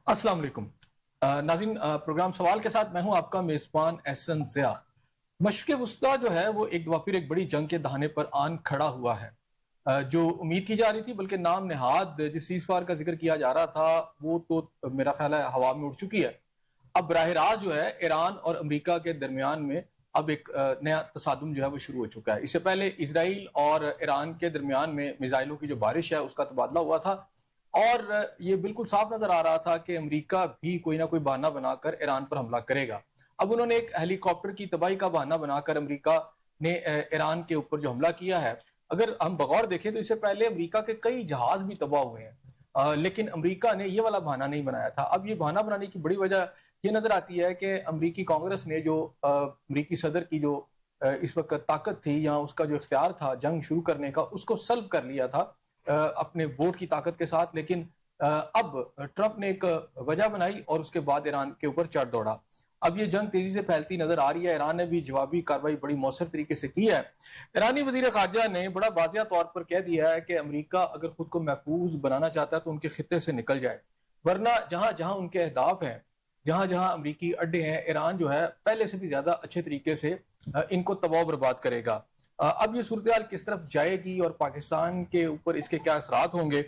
अस्सलाम वालेकुम नाज़रीन, प्रोग्राम सवाल के साथ मैं हूं आपका मेज़बान एहसन ज़िया। मशरिक़ वुस्ता जो है वो एक दफ़ा फिर एक बड़ी जंग के दहाने पर आन खड़ा हुआ है। जो उम्मीद की जा रही थी, बल्कि नाम नेहाद जिस सीज़फायर का जिक्र किया जा रहा था, वो तो मेरा ख्याल है हवा में उड़ चुकी है। अब बराह रास्त जो है ईरान और अमेरिका के दरमियान में अब एक नया तसादुम जो है वो शुरू हो चुका है। इससे पहले इजराइल और ईरान के दरमियान में मिसाइलों की जो बारिश है उसका तबादला हुआ था, और ये बिल्कुल साफ नजर आ रहा था कि अमेरिका भी कोई ना कोई बहाना बनाकर ईरान पर हमला करेगा। अब उन्होंने एक हेलीकॉप्टर की तबाही का बहाना बनाकर अमेरिका ने ईरान के ऊपर जो हमला किया है, अगर हम बगौर देखें तो इससे पहले अमेरिका के कई जहाज भी तबाह हुए हैं, लेकिन अमेरिका ने ये वाला बहाना नहीं बनाया था। अब ये बहाना बनाने की बड़ी वजह ये नजर आती है कि अमेरिकी कांग्रेस ने जो अमेरिकी सदर की जो इस वक्त ताकत थी या उसका जो इख्तियार था जंग शुरू करने का, उसको सल्ब कर लिया था अपने वोट की ताकत के साथ। लेकिन अब ट्रंप ने एक वजह बनाई और उसके बाद ईरान के ऊपर चढ़ दौड़ा। अब ये जंग तेजी से फैलती नजर आ रही है। ईरान ने भी जवाबी कार्रवाई बड़ी मौसर तरीके से की है। ईरानी वजीर खारजा ने बड़ा वाज़िया तौर पर कह दिया है कि अमेरिका अगर खुद को महफूज बनाना चाहता है तो उनके खित्ते से निकल जाए, वरना जहां जहां उनके अहदाफ हैं, जहां जहां अमरीकी अड्डे हैं, ईरान जो है पहले से भी ज्यादा अच्छे तरीके से इनको तबाह बर्बाद करेगा। अब ये सूरत हाल किस तरफ जाएगी और पाकिस्तान के ऊपर इसके क्या असरात होंगे।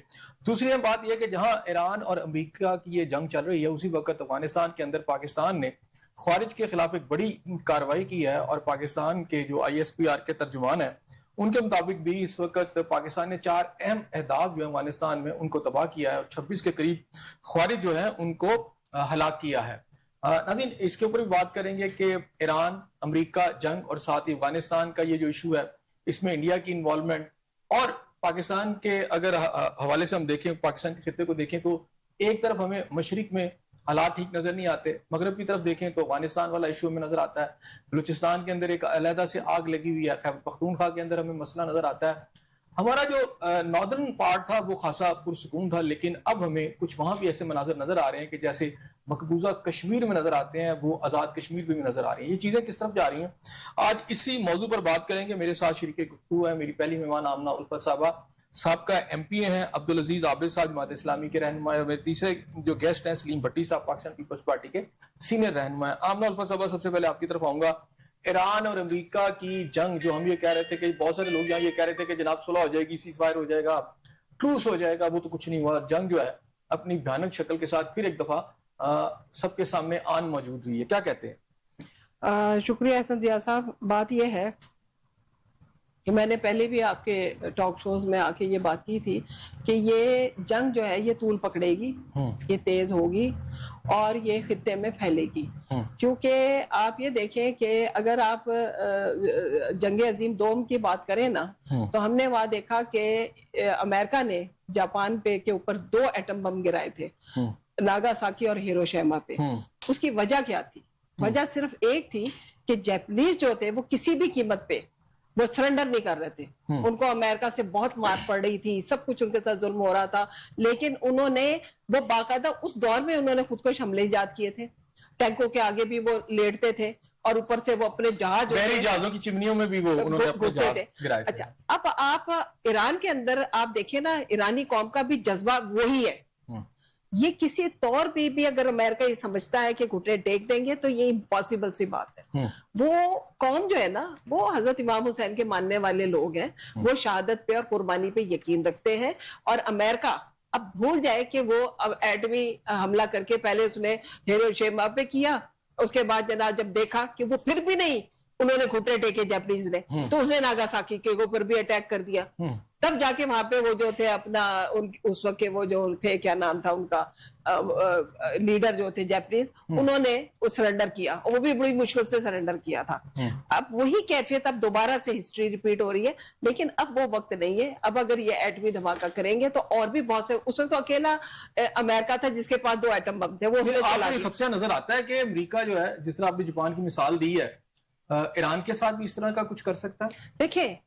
दूसरी अहम बात यह कि जहां ईरान और अमेरिका की ये जंग चल रही है, उसी वक्त अफगानिस्तान के अंदर पाकिस्तान ने ख्वारिज के खिलाफ एक बड़ी कार्रवाई की है, और पाकिस्तान के जो ISPR के तर्जुमान है उनके मुताबिक भी इस वक्त पाकिस्तान ने 4 अहम अहदाफ जो अफगानिस्तान में उनको तबाह किया है और 26 के करीब ख्वारिज जो है उनको हलाक किया है। नाज़रीन, इसके ऊपर भी बात करेंगे कि ईरान अमेरिका जंग और साथ ही अफगानिस्तान का ये जो इशू है, इसमें इंडिया की इन्वॉल्वमेंट और पाकिस्तान के अगर हवाले से हम देखें, पाकिस्तान के खित्ते को देखें तो एक तरफ हमें मशरिक में हालात ठीक नजर नहीं आते, मगरब की तरफ देखें तो अफगानिस्तान वाला इशू में नजर आता है। बलूचिस्तान के अंदर एक अलहदा से आग लगी हुई है, खैबर पख्तूनख्वा के अंदर हमें मसला नजर आता है। हमारा जो नॉर्दर्न पार्ट था वो खासा पुरसुकून था, लेकिन अब हमें कुछ वहां भी ऐसे मनाजर नजर आ रहे हैं कि जैसे मकबूजा कश्मीर में नजर आते हैं, वो आज़ाद कश्मीर में भी नजर आ रही हैं। ये चीज़ें किस तरफ जा रही हैं, आज इसी मौजू पर बात करेंगे। मेरे साथ शरीके गुफ्तगू है मेरी पहली मेहमान आमना उल्फत साहबा, साबका MP हैं अब्दुल अजीज आबिद साहब जमात इस्लामी के रहनुमा, और मेरे तीसरे जो गेस्ट हैं सलीम भट्टी साहब, पाकिस्तान पीपल्स पार्टी के सीनियर रहनुमा है। आमना उल्फत साहबा, सबसे पहले आपकी तरफ आऊंगा। ईरान और अमेरिका की जंग जो हम ये कह रहे थे कि बहुत सारे लोग यहाँ ये कह रहे थे कि जनाब सुलह हो जाएगी, सीज़फायर हो जाएगा, ट्रूस हो जाएगा, वो तो कुछ नहीं हुआ। जंग जो है अपनी भयानक शक्ल के साथ फिर एक दफा सबके सामने आन मौजूद हुई है। क्या कहते हैं? शुक्रिया एहसन जिया साहब। बात यह है कि मैंने पहले भी आपके टॉक शोज में आके ये बात की थी कि ये जंग जो है ये तूल पकड़ेगी, ये तेज होगी और ये खित्ते में फैलेगी। क्योंकि आप ये देखें कि अगर आप जंग अजीम दोम की बात करें ना, तो हमने वहां देखा कि अमेरिका ने जापान पे के ऊपर 2 एटम बम गिराए थे, नागासाकी और हिरोशिमा पे। उसकी वजह क्या थी? वजह सिर्फ एक थी कि जापानीज जो थे वो किसी भी कीमत पे वो सरेंडर नहीं कर रहे थे। उनको अमेरिका से बहुत मार पड़ रही थी, सब कुछ उनके साथ जुल्म हो रहा था, लेकिन उन्होंने वो बाकायदा उस दौर में उन्होंने खुद को हमले ईजाद किए थे। टैंकों के आगे भी वो लेटते थे और ऊपर से वो अपने जहाजों की चिमनियों में भी वो उन्होंने अपने जहाज गिराए थे। अच्छा, अब आप ईरान के अंदर आप देखें ना, ईरानी कौम का भी जज्बा वही है। ये किसी तौर पे भी अगर अमेरिका ये समझता है कि घुटने टेक देंगे तो ये इम्पॉसिबल सी बात है। वो कौम जो है ना, वो हजरत इमाम हुसैन के मानने वाले लोग हैं, वो शहादत पे और कुर्बानी पे यकीन रखते हैं। और अमेरिका अब भूल जाए कि वो अब एटमी हमला करके पहले उसने हिरोशिमा पे किया, उसके बाद जनाब जब देखा कि वो फिर भी नहीं, उन्होंने घुटने टेके जापानीज ने, तो उसने नागासाकी के ऊपर भी अटैक कर दिया। तब जाके वहां पे वो जो थे अपना उस वक्त के वो जो थे, क्या नाम था उनका, लीडर जो थे जापानीज, उन्होंने सरेंडर किया, और वो भी बड़ी मुश्किल से सरेंडर किया था। अब वही कैफियत अब दोबारा से हिस्ट्री रिपीट हो रही है, लेकिन अब वो वक्त नहीं है। अब अगर ये एटमी धमाका करेंगे तो और भी बहुत से, उसमें तो अकेला अमेरिका था जिसके पास 2 एटम बम थे, वो सबसे नजर आता है कि अमेरिका जो है, जिस तरह आपने जापान की मिसाल दी है, ईरान के साथ भी इस तरह का कुछ कर सकता है। देखिए,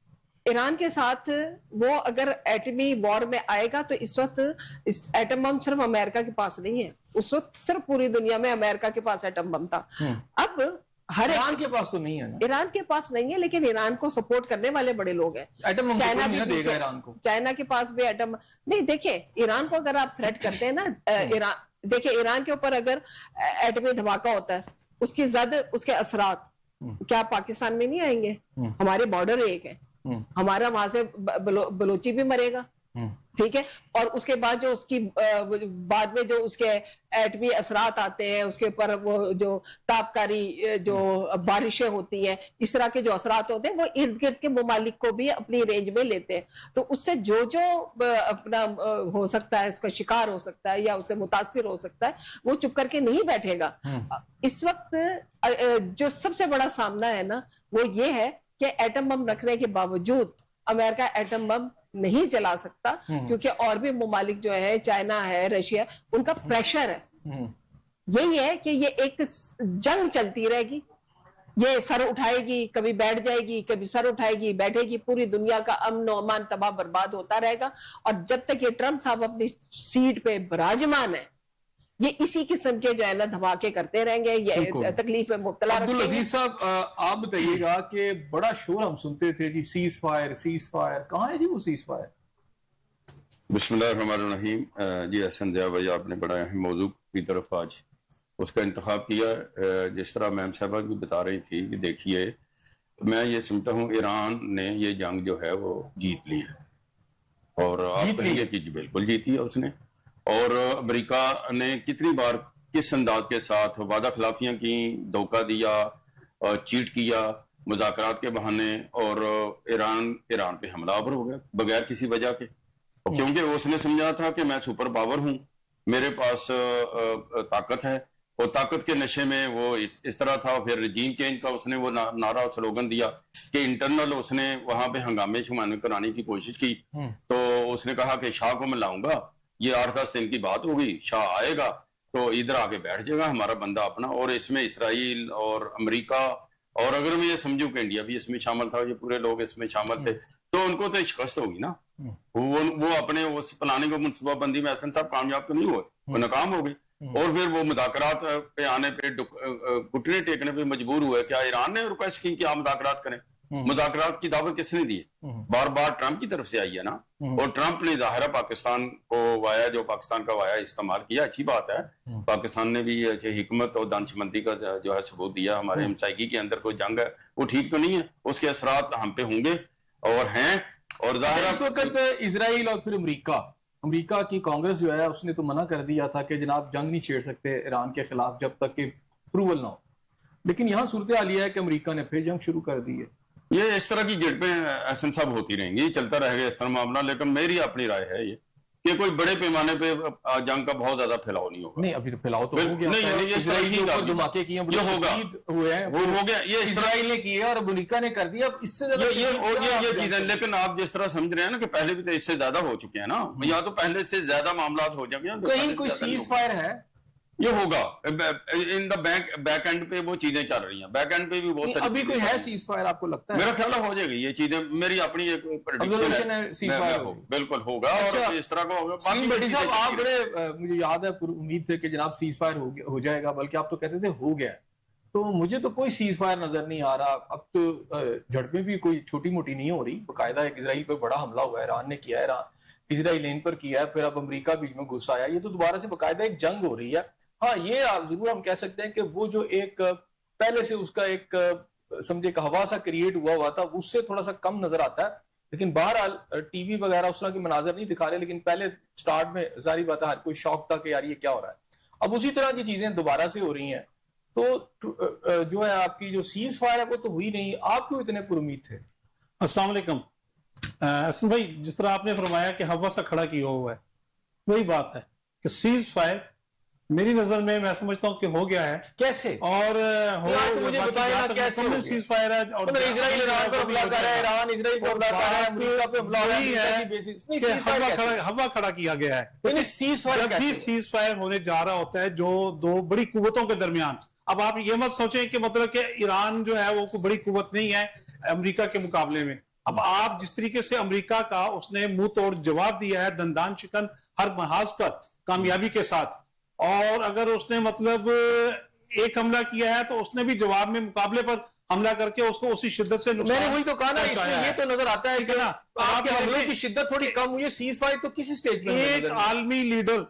ईरान के साथ वो अगर एटमी वॉर में आएगा तो इस वक्त इस एटम बम सिर्फ अमेरिका के पास नहीं है, उस वक्त सिर्फ पूरी दुनिया में अमेरिका के पास एटम बम था। अब हर ईरान के पास तो नहीं है ना, ईरान के पास नहीं है, लेकिन ईरान को सपोर्ट करने वाले बड़े लोग हैं। एटम बम चाइना भी देगा ईरान को, चाइना के पास भी एटम नहीं। देखिए, ईरान को अगर आप थ्रेट करते हैं ना, ईरान دیکھیں ایران کے اوپر اگر ایٹمی دھماکہ ہوتا ہے اس کی زد اس کے اثرات کیا پاکستان میں نہیں آئیں گے؟ ہمارے بارڈر ایک ہے، ہمارا وہاں سے بلوچی بھی مرے گا، ٹھیک ہے، اور اس کے بعد جو اس کی بعد میں جو اس کے ایٹمی اثرات آتے ہیں، اس کے اوپر وہ جو تابکاری جو بارشیں ہوتی ہیں، اس طرح کے جو اثرات ہوتے ہیں وہ ارد گرد کے ممالک کو بھی اپنی رینج میں لیتے ہیں، تو اس سے جو اپنا ہو سکتا ہے، اس کا شکار ہو سکتا ہے یا اس سے متاثر ہو سکتا ہے، وہ چپ کر کے نہیں بیٹھے گا۔ اس وقت جو سب سے بڑا سامنا ہے نا وہ یہ ہے کہ ایٹم بم رکھنے کے باوجود امریکہ ایٹم بم نہیں چلا سکتا، کیونکہ اور بھی ممالک جو ہے، چائنا ہے، رشیا، ان کا پریشر ہے۔ یہی ہے کہ یہ ایک جنگ چلتی رہے گی، یہ سر اٹھائے گی، کبھی بیٹھ جائے گی، کبھی سر اٹھائے گی، بیٹھے گی، پوری دنیا کا امن و امان تباہ برباد ہوتا رہے گا، اور جب تک یہ ٹرمپ صاحب اپنی سیٹ پہ براجمان ہے یہ اسی قسم کے جو ہے نا دھماکے کرتے رہیں گے، یہ تکلیف میں مبتلا رکھیں گے۔ عبدالعزیز صاحب آپ بتائیے گا کہ بڑا شور ہم سنتے تھے جی سیز فائر، کہاں ہے جی وہ سیز فائر؟ بسم اللہ الرحمن الرحیم۔ جی احسن ضیاء بھائی، آپ نے بڑا اہم موضوع کی طرف آج اس کا انتخاب کیا۔ جس طرح میم صاحبہ بھی بتا رہی تھی کہ دیکھیے، میں یہ سمجھتا ہوں ایران نے یہ جنگ جو ہے وہ جیت لی ہے، اور آپ کہیے کہ بالکل جیتی ہے اس نے۔ اور امریکہ نے کتنی بار کس انداز کے ساتھ وعدہ خلافیاں کی، دھوکہ دیا، چیٹ کیا مذاکرات کے بہانے، اور ایران پہ حملہ آور ہو گیا بغیر کسی وجہ کے، کیونکہ اس نے سمجھا تھا کہ میں سپر پاور ہوں، میرے پاس طاقت ہے، اور طاقت کے نشے میں وہ اس طرح تھا۔ پھر رجیم چینج کا اس نے وہ نعرہ سلوگن دیا کہ انٹرنل اس نے وہاں پہ ہنگامے شمانے کرانے کی کوشش کی، تو اس نے کہا کہ شاہ کو میں لاؤں گا، یہ 8-10 دن کی بات ہوگی، شاہ آئے گا تو ادھر آ کے بیٹھ جائے گا ہمارا بندہ اپنا، اور اس میں اسرائیل اور امریکہ، اور اگر میں یہ سمجھوں کہ انڈیا بھی اس میں شامل تھا، یہ پورے لوگ اس میں شامل تھے، تو ان کو تو شکست ہوگی نا۔ وہ اپنے اس پلاننگ و منصوبہ بندی میں احسن صاحب کامیاب تو نہیں ہوئے، وہ ناکام ہو گئی، اور پھر وہ مذاکرات پہ آنے پہ گھٹنے ٹیکنے پہ مجبور ہوئے۔ کیا ایران نے ریکویسٹ کی کہ آپ مذاکرات کریں؟ مذاکرات کی دعوت کس نے دی ہے؟ بار بار ٹرمپ کی طرف سے آئی ہے نا، اور ٹرمپ نے ظاہرہ پاکستان کو وایا، جو پاکستان کا وایا استعمال کیا، اچھی بات ہے، پاکستان نے بھی حکمت اور دانشمندی کا جو ہے ثبوت دیا۔ ہمارے ہمسائیگی کے اندر کوئی جنگ ہے وہ ٹھیک تو نہیں ہے، اس کے اثرات ہم پہ ہوں گے اور ہیں۔ اور اس وقت اسرائیل اور پھر امریکہ کی کانگریس جو ہے اس نے تو منع کر دیا تھا کہ جناب جنگ نہیں چھیڑ سکتے ایران کے خلاف جب تک کہ اپروول نہ ہو، لیکن یہاں صورتحال یہ ہے کہ امریکہ نے پھر جنگ شروع کر دی ہے۔ یہ اس طرح کی جھڑپیں احسن صاحب ہوتی رہیں گی، چلتا رہے گا اس طرح معاملہ، لیکن میری اپنی رائے ہے یہ کہ کوئی بڑے پیمانے پہ جنگ کا بہت زیادہ پھیلاؤ نہیں ہوگا۔ نہیں، ابھی تو پھیلاؤ تو ہو گیا، اسرائیل کے اوپر دھماکے کیے ہیں، یہ ہوگا، ہوئے ہیں، وہ ہو گیا، یہ اسرائیل نے کیے اور امریکہ نے کر دیا، اب اس سے زیادہ یہ چیزیں۔ لیکن آپ جس طرح سمجھ رہے ہیں نا کہ پہلے بھی تو اس سے زیادہ ہو چکے ہیں نا، یا تو پہلے سے زیادہ معاملات ہو جائیں گے، کہیں کوئی سیز فائر ہے، یہ ہوگا ان دا بیک اینڈ پہ وہ چیزیں چل رہی ہیں، بیک اینڈ پہ بھی بہت ساری ابھی کوئی ہے سیز فائر آپ کو لگتا ہے؟ میرا خیال ہو جائے گی یہ چیزیں، میری اپنی ایک پریڈکشن ہے، بالکل ہوگا، اور اس طرح کا ہوگا۔ بھٹی صاحب آپ بڑے، مجھے یاد ہے پر امید تھے کہ جناب سیز فائر ہو جائے گا، بلکہ آپ تو کہتے تھے ہو گیا، تو مجھے تو کوئی سیز فائر نظر نہیں آ رہا۔ اب تو جھڑپیں بھی کوئی چھوٹی موٹی نہیں ہو رہی، باقاعدہ ایک اسرائیل پہ بڑا حملہ ہوا ہے، ایران نے کیا ہے، اسرائیل ان پر کیا ہے، پھر اب امریکہ بیچ میں گھس آیا، یہ تو دوبارہ سے باقاعدہ ایک جنگ ہو رہی ہے۔ ہاں، یہ ضرور ہم کہہ سکتے ہیں کہ وہ جو ایک پہلے سے اس کا ایک سمجھے کہ ہوا سا کریٹ ہوا تھا، اس سے تھوڑا سا کم نظر آتا ہے، لیکن بہرحال ٹی وی وغیرہ اس طرح کے مناظر نہیں دکھا رہے، لیکن پہلے سٹارٹ میں ظاہری بات ہے ہر کوئی شوق تھا کہ یار یہ کیا ہو رہا ہے۔ اب اسی طرح کی چیزیں دوبارہ سے ہو رہی ہیں، تو جو ہے آپ کی جو سیز فائر ہے وہ تو ہوئی نہیں، آپ کیوں اتنے پر امید تھے؟ السلام علیکم حسن بھائی، جس طرح آپ نے فرمایا کہ ہوا سا کھڑا کیا ہوا ہے، وہی بات ہے کہ سیز فائر میری نظر میں سمجھتا ہوں کہ ہو گیا ہے۔ کیسے؟ اور مجھے بتائیں نا کیسے سیز فائر ہے، اور اسرائیل ایران پر حملہ کر رہا ہے، ایران اسرائیل پر حملہ کر رہا ہے، امریکہ پہ حملہ ہو رہا ہے، ہوا کھڑا کیا گیا ہے۔ جب بھی سیز فائر ہونے جا رہا ہوتا ہے جو دو بڑی قوتوں کے درمیان، اب آپ یہ مت سوچیں کہ مطلب کہ ایران جو ہے وہ کوئی بڑی قوت نہیں ہے امریکہ کے مقابلے میں۔ اب آپ جس طریقے سے امریکہ کا اس نے منہ توڑ جواب دیا ہے، دندان شکن ہر محاذ پر کامیابی کے ساتھ، اور اگر اس نے مطلب ایک حملہ کیا ہے تو اس نے بھی جواب میں مقابلے پر حملہ کر کے اس کو اسی شدت سے میں نے وہی تو کہا نا، اس میں یہ تو نظر آتا ہے کہ آپ کے حملے کی شدت تھوڑی کم ہوئی ہے، سیز فائر تو کسی سٹیج میں ایک عالمی لیڈر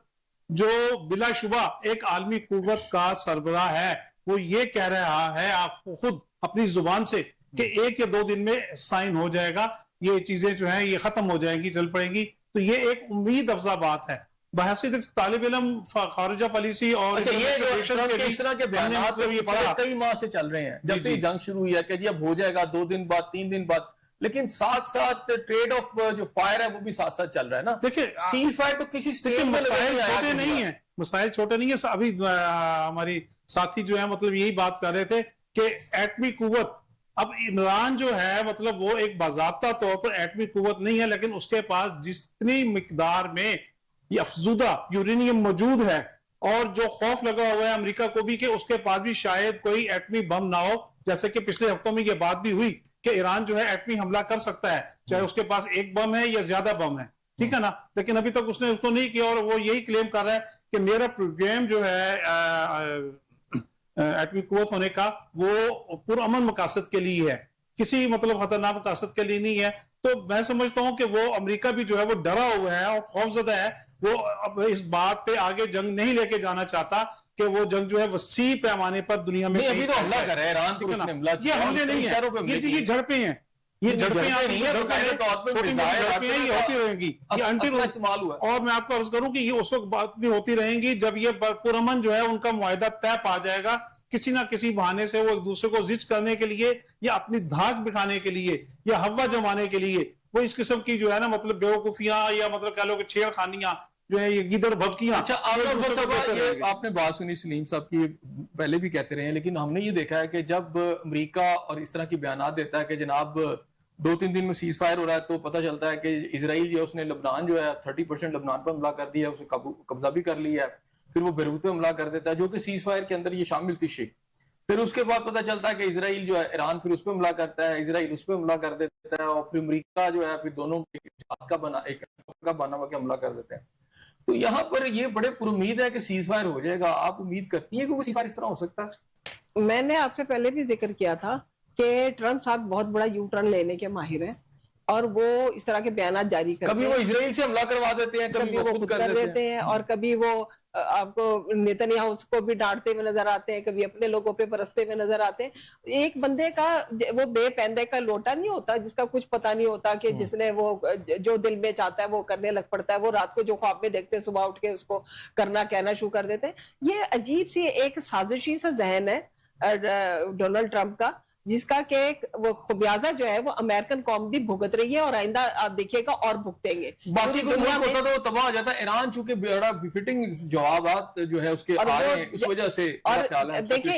جو بلا شبہ ایک عالمی قوت کا سربراہ ہے وہ یہ کہہ رہا ہے آپ کو خود اپنی زبان سے کہ 1 یا 2 دن میں سائن ہو جائے گا، یہ چیزیں جو ہیں یہ ختم ہو جائیں گی، چل پڑیں گی، تو یہ ایک امید افزا بات ہے بحیثیت ایک طالب علم خارجہ پالیسی اور اچھا یہ جو ٹرمپ کے اس طرح کے بیانات یہ پڑھا کئی ماہ سے چل رہے ہیں جب سے یہ جنگ شروع ہوئی ہے کہ جی اب ہو جائے گا 2 دن بعد 3 دن بعد، لیکن ساتھ ساتھ ٹریڈ آف جو فائر ہے وہ بھی ساتھ ساتھ چل رہا ہے نا. دیکھیں سیز فائر تو کسی سٹیج میں مسائل چھوٹے نہیں ہیں، مسائل چھوٹے نہیں ہیں. ابھی ہماری ساتھی جو ہے مطلب یہی بات کر رہے تھے کہ ایٹمی قوت، اب عمران جو ہے مطلب وہ ایک باضابطہ طور پر ایٹمی قوت نہیں ہے، لیکن اس کے پاس جتنی مقدار میں یہ افزودہ یورینیم موجود ہے اور جو خوف لگا ہوا ہے امریکہ کو بھی کہ اس کے پاس بھی شاید کوئی ایٹمی بم نہ ہو، جیسے کہ پچھلے ہفتوں میں یہ بات بھی ہوئی کہ ایران جو ہے ایٹمی حملہ کر سکتا ہے، چاہے اس کے پاس 1 بم ہے یا زیادہ بم ہے، ٹھیک ہے نا، لیکن ابھی تک اس نے اس کو نہیں کیا، اور وہ یہی کلیم کر رہا ہے کہ میرا پروگرام جو ہے ایٹمی قوت ہونے کا وہ پرامن مقاصد کے لیے ہے، کسی مطلب خطرناک مقاصد کے لیے نہیں ہے. تو میں سمجھتا ہوں کہ وہ امریکہ بھی جو ہے وہ ڈرا ہوا ہے اور خوفزدہ ہے، وہ اب اس بات پہ آگے جنگ نہیں لے کے جانا چاہتا کہ وہ جنگ جو ہے وسیع پیمانے پر دنیا میں ابھی تو حملہ کر رہا ہے ایران پر، اس نے حملہ کیا، یہ حملے نہیں ہیں، یہ جھڑپیں ہیں، یہ جھڑپیں یہ ہوتی رہیں گی، یہ انٹل استعمال ہوا. اور میں آپ کو عرض کروں کہ یہ اس وقت بات بھی ہوتی رہیں گی جب یہ پرامن جو ہے ان کا معاہدہ طے پا جائے گا، کسی نہ کسی بہانے سے وہ ایک دوسرے کو زچ کرنے کے لیے یا اپنی دھاک بٹھانے کے لیے یا ہوا جمانے کے لیے وہ اس قسم کی جو ہے نا مطلب بیوقوفیاں یا مطلب کہہ لو کہ چھیڑ خانیاں جو ہے یہ گیدڑ بھبکیاں. اچھا آپ نے بات سنی سلیم صاحب کی، پہلے بھی کہتے رہے ہیں، لیکن ہم نے یہ دیکھا ہے کہ جب امریکہ اور اس طرح کی بیانات دیتا ہے کہ جناب 2-3 دن میں سیز فائر ہو رہا ہے، تو پتہ چلتا ہے کہ اسرائیل جو اس نے لبنان جو ہے 30% لبنان پر حملہ کر دیا ہے، اسے قبضہ بھی کر لیا ہے، پھر وہ بیروت پہ حملہ کر دیتا ہے جو کہ سیز فائر کے اندر یہ شامل تھی شیء. پھر اس کے بعد پتہ چلتا ہے کہ اسرائیل جو ہے ایران پھر اس پہ حملہ کرتا ہے، اسرائیل اس پہ حملہ کر دیتا ہے، اور پھر امریکہ جو ہے پھر دونوں کا بنا ہوا کے حملہ کر دیتے ہیں. تو یہاں پر یہ بڑے پر امید ہے کہ سیز فائر ہو جائے گا. آپ امید کرتی ہیں کہ وہ سیز فائر اس طرح ہو سکتا ہے؟ میں نے آپ سے پہلے بھی ذکر کیا تھا کہ ٹرمپ صاحب بہت بڑا یو ٹرن لینے کے ماہر ہیں اور وہ اس طرح کے بیانات جاری کرتے ہیں. کبھی وہ اسرائیل سے حملہ کروا دیتے ہیں، کبھی وہ خود کر دیتے ہیں، اور کبھی وہ آپ کو نیتنیاہو کو بھی ڈانٹتے ہوئے نظر آتے ہیں، کبھی اپنے لوگوں پہ برستے ہوئے نظر آتے ہیں. ایک بندے کا وہ بے پیندے کا لوٹا نہیں ہوتا جس کا کچھ پتہ نہیں ہوتا، کہ جس نے وہ جو دل میں چاہتا ہے وہ کرنے لگ پڑتا ہے، وہ رات کو جو خواب میں دیکھتے ہیں صبح اٹھ کے اس کو کرنا کہنا شروع کر دیتے ہیں. یہ عجیب سی ایک سازشی سا ذہن ہے ڈونلڈ ٹرمپ کا، جس کا کہ وہ خمیازہ جو ہے وہ امریکن قوم بھی بھگت رہی ہے اور آئندہ آپ دیکھیے گا اور بھگتیں گے. باقی کوئی ملک ہوتا تو تباہ ہو جاتا. ایران چونکہ بڑا بفٹنگ جوابات جو ہے اس کے آ رہے ہیں، اس وجہ سے دیکھیں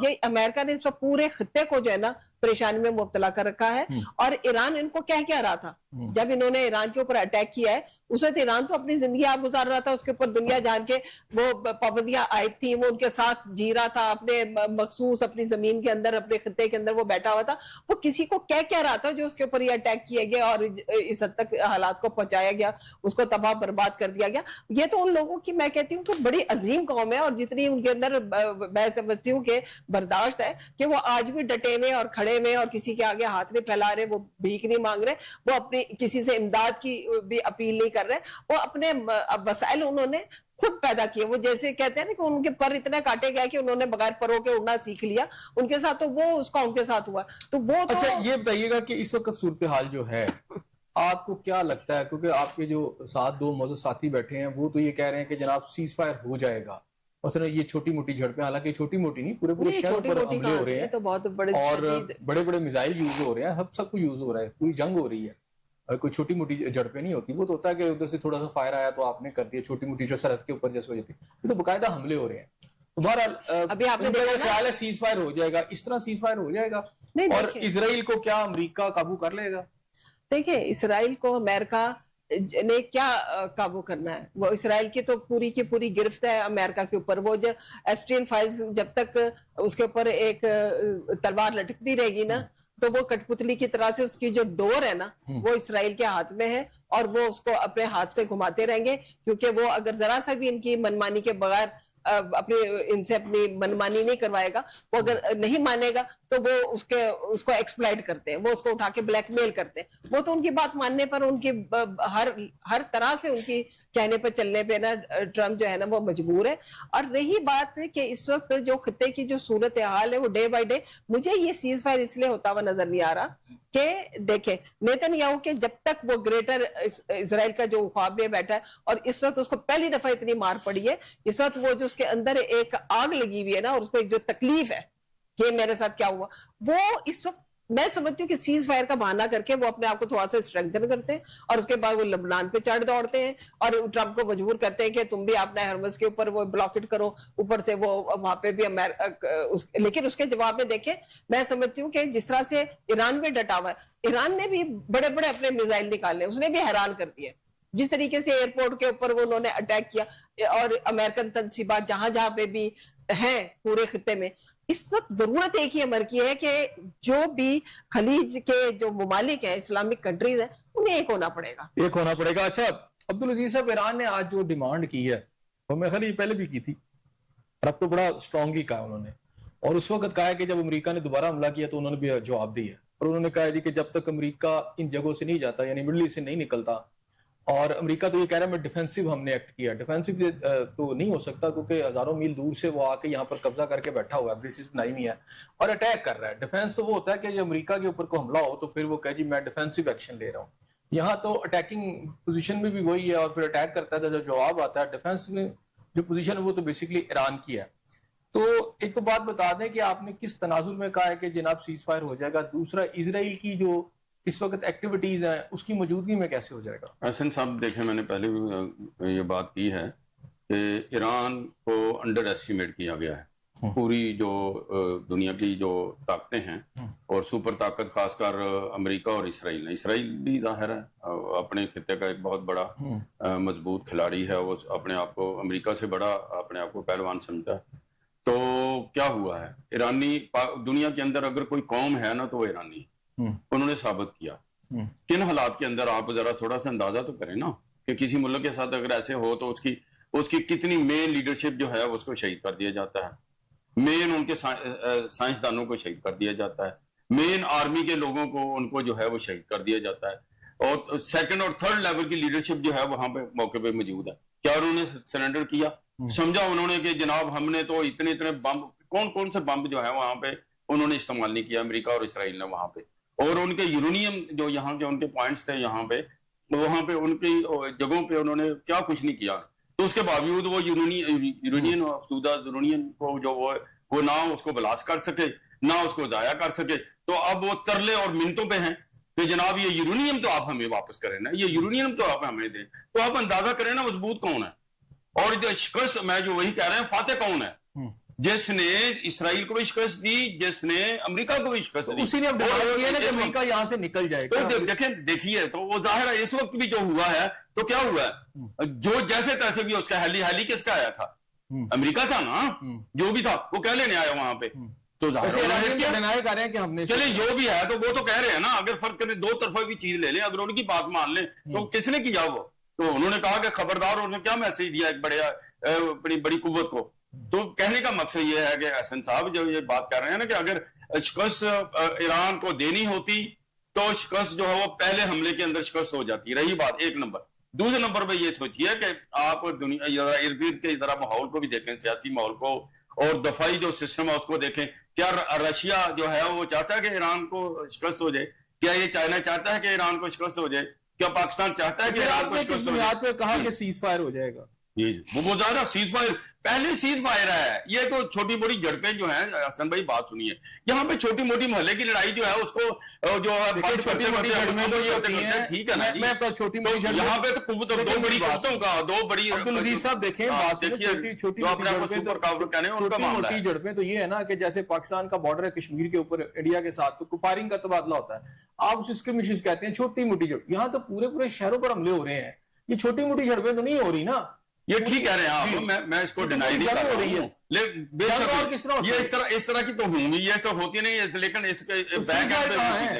یہ امریکہ نے اس وقت پورے خطے کو جو ہے نا پریشانی میں مبتلا کر رکھا ہے. اور ایران ان کو کہہ رہا تھا جب انہوں نے ایران کے اوپر اٹیک کیا ہے، اس وقت ایران تو اپنی زندگی آپ گزار رہا تھا، اس کے اوپر دنیا جان کے وہ پابندیاں عائد تھیں، وہ ان کے ساتھ جی رہا تھا اپنے مخصوص اپنی زمین کے اندر، اپنے خطے کے اندر وہ بیٹھا ہوا تھا. وہ کسی کو کہہ رہا تھا جو اس کے اوپر یہ اٹیک کیا گیا اور اس حد تک حالات کو پہنچایا گیا، اس کو تباہ برباد کر دیا گیا. یہ تو ان لوگوں کی میں کہتی ہوں کہ بڑی عظیم قوم ہے، اور جتنی ان کے اندر میں سمجھتی ہوں کہ برداشت ہے کہ وہ آج بھی ڈٹے ہوئے اور کھڑے ہوئے اور کسی کے آگے ہاتھ نہیں پھیلا رہے، وہ بھیک نہیں مانگ رہے، وہ اپنی کسی سے امداد کی بھی اپیل نہیں کر رہے. وہ اپنے وسائل انہوں نے خود پیدا کیے. وہ جیسے کہتے ہیں نا کہ ان کے پر اتنے کاٹے گئے کہ انہوں نے بغیر پروں کے اڑنا سیکھ لیا، ان کے ساتھ تو وہ اس کا ان کے ساتھ ہوا. تو وہ اچھا یہ بتائیے گا کہ اس وقت صورتحال جو ہے آپ کو کیا لگتا ہے، کیونکہ آپ کے جو ساتھ 2 معزز ساتھی بیٹھے ہیں وہ تو یہ کہہ رہے ہیں کہ جناب سیز فائر ہو جائے گا، مثلا یہ چھوٹی موٹی جھڑپیں، حالانکہ چھوٹی موٹی نہیں، پورے شہر پر حملے ہو رہے ہیں اور بڑے میزائل یوز ہو رہے ہیں، سب کو یوز ہو رہا ہے، پوری جنگ ہو رہی ہے. کوئی چھوٹی موٹی جھڑپیں نہیں ہوتی. وہ تو ہوتا ہے کہ ادھر سے تھوڑا سا فائر آیا تو آپ نے کر دیا، چھوٹی موٹی جو سرحد کے اوپر جیسے ہو جاتی ہے، یہ تو باقاعدہ حملے ہو رہے ہیں. تو بہرحال ابھی آپ نے خیال ہے سیز فائر ہو جائے گا، اس طرح سیز فائر ہو جائے گا، اور اسرائیل کو کیا امریکہ قابو کر لے گا؟ دیکھیں اسرائیل کو امریکہ نے کیا قابو کرنا ہے؟ وہ اسرائیل کی تو پوری کی پوری گرفت ہے امریکہ کے اوپر. وہ جو ایپسٹین فائلز جب تک اس کے اوپر ایک تلوار لٹکتی رہے گی نا، تو وہ کٹ پتلی کی طرح سے اس کی جو ڈور ہے نا وہ اسرائیل کے ہاتھ میں ہے، اور وہ اس کو اپنے ہاتھ سے گھماتے رہیں گے، کیونکہ وہ اگر ذرا سا بھی ان کی منمانی کے بغیر अपनी इनसे अपनी मनमानी नहीं करवाएगा, वो अगर नहीं मानेगा तो वो उसको एक्सप्लॉइट करते हैं, वो उसको उठा के ब्लैकमेल करते हैं। वो तो उनकी बात मानने पर, उनकी हर तरह से उनकी कहने पर चलने पे ना ट्रम्प जो है ना वो मजबूर है। और रही बात है कि इस वक्त जो खत्ते की जो सूरत हाल है वो डे बाय डे, मुझे ये सीज फायर इसलिए होता हुआ नजर नहीं आ रहा कि देखें नेतन्याहू के जब तक वो ग्रेटर इजराइल का जो ख्वाब में बैठा है, और इस वक्त उसको पहली दफा इतनी मार पड़ी है, इस वक्त वो जो उसके अंदर एक आग लगी हुई है ना, और उसको एक जो तकलीफ है कि मेरे साथ क्या हुआ, वो इस वक्त मैं समझती हूँ कि सीज फायर का बहाना करके वो अपने आप को थोड़ा सा स्ट्रेंथन करते हैं, और उसके बाद वो लबनान पे चढ़ दौड़ते हैं और ट्रम्प को मजबूर करते हैं कि तुम भी अपना हरमस के ऊपर वो ब्लॉकेट करो, ऊपर से वो वहां पे भी लेकिन उसके जवाब में देखें, मैं समझती हूँ कि जिस तरह से ईरान में डटा हुआ है, ईरान ने भी बड़े बड़े अपने मिसाइल निकाले, उसने भी हैरान कर दिया जिस तरीके से एयरपोर्ट के ऊपर वो उन्होंने अटैक किया, और अमेरिकन तनसीबात जहां जहां पे भी हैं पूरे खित्ते में। इस वक्त जरूरत एक ही अमर की है कि जो भी खलीज के जो ममालिक हैं, इस्लामिक कंट्रीज हैं, उन्हें एक होना पड़ेगा, एक होना पड़ेगा। अच्छा अब्दुल अजीज साहब, ईरान ने आज जो डिमांड की है वो मैं खाली पहले भी की थी, और अब तो बड़ा स्ट्रांगली कहा उन्होंने, और उस वक्त कहा है कि जब अमेरिका ने दोबारा हमला किया तो उन्होंने भी जवाब दिया, और उन्होंने कहा है कि जब तक अमेरिका इन जगहों से नहीं जाता, यानी मिडल ईस्ट से नहीं निकलता, और अमेरिका तो ये कह रहा है मैं डिफेंसिव हमने एक्ट किया, डिफेंसिव तो नहीं हो सकता क्योंकि हजारों मील दूर से वो आके यहाँ पर कब्जा करके बैठा हुआ है, बेसिस बनाई हुई है और अटैक कर रहा है। डिफेंस तो वो होता है कि जब अमेरिका के ऊपर को हमला हो तो फिर वो कहे जी मैं डिफेंसिव एक्शन ले रहा हूँ। यहाँ तो अटैकिंग पोजीशन में भी वही है, और फिर अटैक करता है, जब जवाब आता है डिफेंस में जो पोजीशन है वो तो बेसिकली ईरान की है। तो एक तो बात बता दें कि आपने किस तनाजुर में कहा है कि जनाब सीज फायर हो जाएगा, दूसरा इजराइल की जो इस वक्त एक्टिविटीज हैं उसकी मौजूदगी में कैसे हो जाएगा? हसन साहब देखें, मैंने पहले भी ये बात की है कि ईरान को अंडर एस्टिमेट किया गया है। पूरी जो दुनिया की जो ताकतें हैं और सुपर ताकत खासकर अमेरिका और इसराइल भी जाहिर है अपने खित्ते का एक बहुत बड़ा मजबूत खिलाड़ी है, वो अपने आप को अमेरिका से बड़ा अपने आप को पहलवान समझता है। तो क्या हुआ है, ईरानी दुनिया के अंदर अगर कोई कौम है ना तो वो ईरानी, उन्होंने साबित किया। किन हालात के अंदर आप जरा थोड़ा सा अंदाजा तो करें ना कि किसी मुल्क के साथ अगर ऐसे हो तो उसकी कितनी मेन लीडरशिप जो है उसको शहीद कर दिया जाता है, मेन उनके साइंसदानों को शहीद कर दिया जाता है, मेन आर्मी के लोगों को उनको जो है वो शहीद कर दिया जाता है, और सेकंड और थर्ड लेवल की लीडरशिप जो है वहां पे मौके पे मौजूद है। क्या उन्होंने सरेंडर किया? समझा उन्होंने कि जनाब हमने तो इतने बम, कौन से बम जो है वहां पे उन्होंने इस्तेमाल नहीं किया अमेरिका और इसराइल ने वहां पे, और उनके यूरेनियम जो यहाँ के उनके पॉइंट्स थे यहाँ पे, वहां पे उनकी जगहों पे उन्होंने क्या कुछ नहीं किया। तो उसके बावजूद वो यूरेनियम अफसूदा यूरेनियम को जो वो ना उसको ब्लास्ट कर सके ना उसको जाया कर सके, तो अब वो तरले और मिन्नतों पे हैं कि जनाब ये यूरेनियम तो आप हमें वापस करें ना, ये यूरेनियम तो आप हमें दें। तो आप अंदाजा करें ना मजबूत कौन है, और जो शिकस्त मैं जो वही कह रहे हैं फातेह कौन है, जिसने इसराइल को भी शिकस्त दी, जिसने अमेरिका को भी शिकस्त दी। उसी ने अब डिमांड किया ना कि अमेरिका यहाँ से निकल जाएगा। तो देखिए तो वो जाहिर है इस वक्त भी जो हुआ है तो क्या हुआ है, जो जैसे तैसे भी उसका हेली किसका आया था, अमेरिका था ना, जो भी था वो क्या लेने आया वहां पे। तो चले जो भी है तो वो तो कह रहे हैं ना, अगर फर्क करें दो तरफा भी चीज ले लें, अगर उनकी बात मान लें तो किसने किया वो, तो उन्होंने कहा कि खबरदार, उन्होंने क्या मैसेज दिया एक बड़ी कुव्वत को। तो कहने का मकसद ये है कि हसन साहब जो ये बात कर रहे हैं ना कि अगर शिकस्त ईरान को देनी होती तो शिकस्त जो है वो पहले हमले के अंदर शिकस्त हो जाती। रही बात एक नंबर, दूसरे नंबर पे ये सोचिए कि आप दुनिया इर्द गिर्द के जरा माहौल को भी देखें, सियासी माहौल को, और दफाई जो सिस्टम है उसको देखें। क्या रशिया जो है वो चाहता है कि ईरान को शिकस्त हो जाए? क्या ये चाइना चाहता है कि ईरान को शिकस्त हो जाए? क्या पाकिस्तान चाहता है कि ईरान को शिकस्त हो जाए? कहा कि सीज फायर हो जाएगा, वो ज़्यादा सीज फायर, पहले सीज फायर है, ये तो छोटी मोटी झड़पें जो हैं। हसन भाई बात सुनिए, यहाँ पे छोटी मोटी मोहल्ले की लड़ाई जो है उसको जो है छोटी मोटी झड़पें तो ये होती हैं, ठीक है ना, मैं तो छोटी मोटी झड़पें, यहाँ पे तो दो बड़ी कुव्वतों का, दो बड़ी। अब्दुल अजीज साहब देखें, छोटी मोटी झड़पें तो ये है ना कि जैसे पाकिस्तान का बॉर्डर है कश्मीर के ऊपर इंडिया के साथ, तो फायरिंग का तबादला होता है, आप उसे स्क्रिमिशेस कहते हैं, छोटी मोटी झड़प। यहाँ तो पूरे शहरों पर हमले हो रहे हैं, ये छोटी मोटी झड़पें तो नहीं हो रही ना। ये ठीक कह रहे हैं आप, मैं इसको डिनाई नहीं कर रही हूँ, लेकिन ये इस तरह की तो होंगी, ये तो होती नहीं है, लेकिन इसके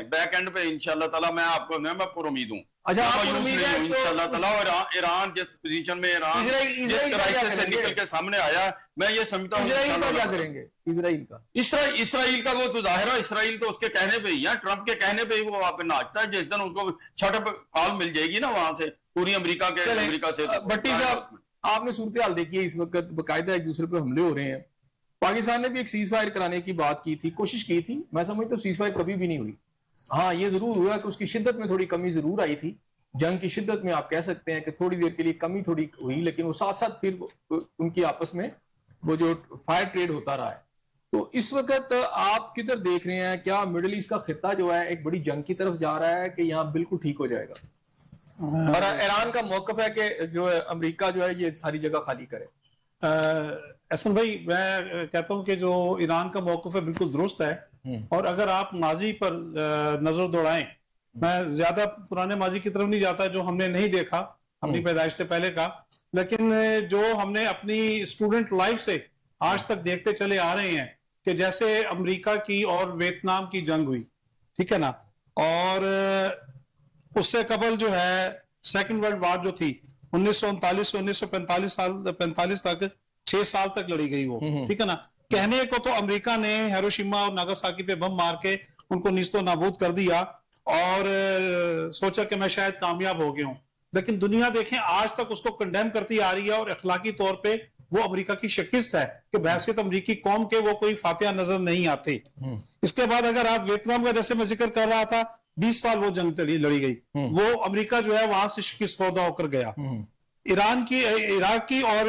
बैक एंड पे इंशाल्लाह ताला मैं आपको मैं पूरी उम्मीद हूँ अच्छा, आपको उम्मीद है तो इंशाल्लाह ताला। और ईरान जिस पोजीशन में ईरान जिस क्राइसिस से निकल के सामने आया, मैं ये समझता हूँ इजराइल का क्या करेंगे? इजराइल का इसराइल का वो तो जाहिर है, इसराइल तो उसके कहने पे ही है, ट्रंप के कहने पे ही वो वहां पे नाचता है। जिस दिन उनको छठ कॉल मिल जाएगी ना वहां से, पूरी अमेरिका से। भट्टी साहब, आपने सूरत हाल देखी है, इस वक्त बकायदा एक दूसरे पे हमले हो रहे हैं। पाकिस्तान ने भी एक सीज फायर कराने की बात की थी, कोशिश की थी। मैं समझता हूँ सीज फायर कभी भी नहीं हुई। हाँ, ये जरूर हुआ कि उसकी शिद्दत में थोड़ी कमी जरूर आई थी। जंग की शिद्दत में आप कह सकते हैं कि थोड़ी देर के लिए कमी थोड़ी हुई, लेकिन वो साथ साथ फिर उनकी आपस में वो जो फायर ट्रेड होता रहा है। तो इस वक्त आप किधर देख रहे हैं? क्या मिडिल ईस्ट का खिता जो है एक बड़ी जंग की तरफ जा रहा है कि यहाँ बिल्कुल ठीक हो जाएगा? और ईरान का मौकफ है कि जो अमेरिका जो है ये सारी जगह खाली करे। एहसन भाई, मैं कहता हूं कि जो ईरान का मौकफ है बिल्कुल दुरुस्त है। और अगर आप माजी पर नजर दौड़ाएं, मैं ज्यादा पुराने माजी की तरफ नहीं जाता जो हमने नहीं देखा अपनी पैदाइश से पहले का, लेकिन जो हमने अपनी स्टूडेंट लाइफ से आज तक देखते चले आ रहे हैं कि जैसे अमेरिका की और वियतनाम की जंग हुई, ठीक है ना, और उससे कबल जो है सेकंड वर्ल्ड वॉर जो थी 1939 से 1945 तक 6 साल तक लड़ी गई वो, ठीक है ना। कहने को तो अमेरिका ने हिरोशिमा और नागासाकी पे बम मार के उनको नीस्तो नाबूद कर दिया और सोचा कि मैं शायद कामयाब हो गया हूं, लेकिन दुनिया देखें आज तक उसको कंडेम करती आ रही है और अखलाकी तौर पे वो अमेरिका की शिकस्त है कि बहैसियत अमेरिकी कौम के वो कोई फातिहा नजर नहीं आते। इसके बाद अगर आप वियतनाम का जैसे मैं जिक्र कर रहा था, 20 साल वो जंग लड़ी गई, वो अमेरिका जो है वहां से शिकस्त खुर्दा होकर गया। इराक की और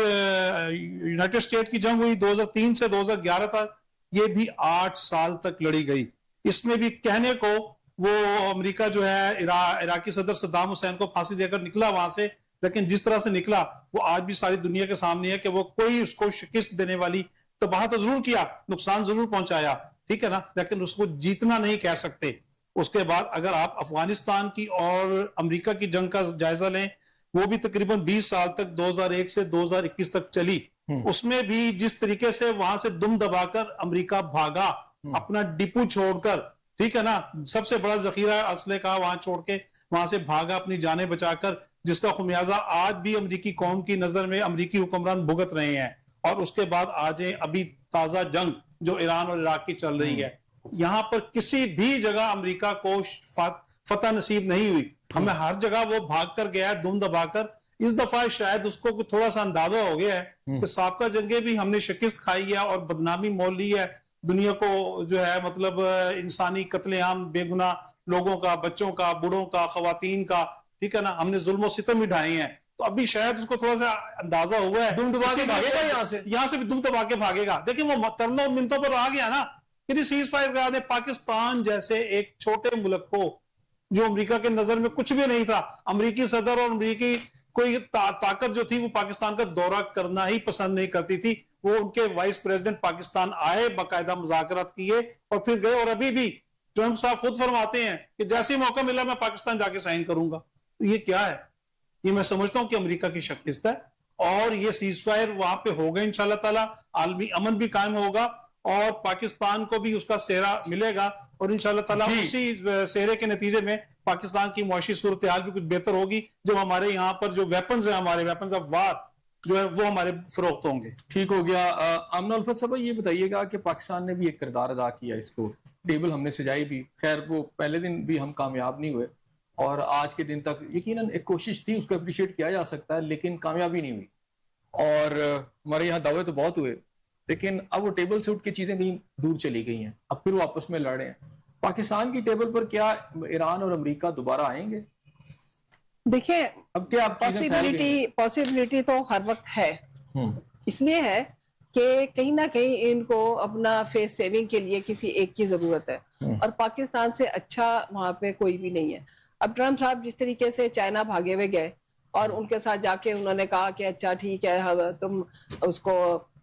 यूनाइटेड स्टेट की जंग हुई 2003 से 2011 तक, ये भी 8 साल तक लड़ी गई। इसमें भी कहने को वो अमेरिका जो है इराकी सदर सद्दाम हुसैन को फांसी देकर निकला वहां से, लेकिन जिस तरह से निकला वो आज भी सारी दुनिया के सामने है कि वो कोई उसको शिकस्त देने वाली तबाह तो जरूर किया, नुकसान जरूर पहुंचाया, ठीक है ना, लेकिन उसको जीतना नहीं कह सकते। उसके बाद अगर आप अफगानिस्तान की और अमेरिका की जंग का जायजा लें, वो भी तकरीबन 20 साल तक 2001 से 2021 तक चली। उसमें भी जिस तरीके से वहां से दुम दबाकर अमेरिका भागा, अपना डिपो छोड़कर, ठीक है ना, सबसे बड़ा जखीरा असले का वहां छोड़ के वहां से भागा अपनी जानें बचाकर, जिसका खुमियाजा आज भी अमेरिकी कौम की नजर में अमेरिकी हुक्मरान भुगत रहे हैं। और उसके बाद आज अभी ताजा जंग जो ईरान और इराक की चल रही है, यहां पर किसी भी जगह अमेरिका को फतह नसीब नहीं हुई। हमें हर जगह वो भाग कर गया है दुम दबाकर। इस दफा शायद उसको थोड़ा सा अंदाजा हो गया है कि साबका जंगे भी हमने शिकस्त खाई है और बदनामी मोल ली है दुनिया को, जो है मतलब इंसानी कत्लेआम बेगुनाह लोगों का, बच्चों का, बूढ़ों का, खवातीन का, ठीक है ना, हमने जुल्म सितम भी ढाए हैं। तो अभी शायद उसको थोड़ा सा अंदाजा हुआ है, दुम दबा के भागेगा यहाँ से भी दुम दबा के भागेगा। देखिए वो तरलों मिनटों पर आ गया ना कि सीज फायर करा दे। पाकिस्तान जैसे एक छोटे मुल्क को, जो अमेरिका के नजर में कुछ भी नहीं था, अमेरिकी सदर और अमेरिकी कोई ताकत जो थी वो पाकिस्तान का दौरा करना ही पसंद नहीं करती थी। वो उनके वाइस प्रेसिडेंट पाकिस्तान आए, बाकायदा मुज़ाकरात किए और फिर गए। और अभी भी ट्रंप साहब खुद फरमाते हैं कि जैसे ही मौका मिला मैं पाकिस्तान जाके साइन करूंगा। तो ये क्या है? ये मैं समझता हूं कि अमेरिका की शिकस्त है और ये सीज फायर वहां पे होगा इंशाल्लाह ताला, आलमी अमन भी कायम होगा और पाकिस्तान को भी उसका सेहरा मिलेगा और इंशाल्लाह ताला उसी सेहरे के नतीजे में पाकिस्तान की मुआशी सूरत हाल भी कुछ बेहतर होगी, जब हमारे यहाँ पर जो वेपन्स है, हमारे वेपन्स ऑफ वार जो है वो हमारे फरोख्त होंगे। ठीक हो गया। आमना उल्फत साहब, ये बताइएगा कि पाकिस्तान ने भी एक किरदार अदा किया, इसको टेबल हमने सजाई भी, खैर वो पहले दिन भी हम कामयाब नहीं हुए और आज के दिन तक यकीनन एक कोशिश थी, उसको अप्रिशिएट किया जा सकता है, लेकिन कामयाबी नहीं हुई। और हमारे यहाँ दावे तो बहुत हुए, लेकिन अब वो टेबल से उठ के चीजें कहीं दूर चली गई हैं, अब फिर वो आपस में लड़ रहे हैं। पाकिस्तान की टेबल पर क्या ईरान और अमेरिका दोबारा आएंगे? देखिए, अब क्या पॉसिबिलिटी तो हर वक्त है। इसलिए है कि कहीं ना कहीं इनको अपना फेस सेविंग के लिए किसी एक की जरूरत है और पाकिस्तान से अच्छा वहां पे कोई भी नहीं है। अब ट्रम्प साहब जिस तरीके से चाइना भागे हुए गए और उनके साथ जाके उन्होंने कहा कि अच्छा ठीक है, तुम उसको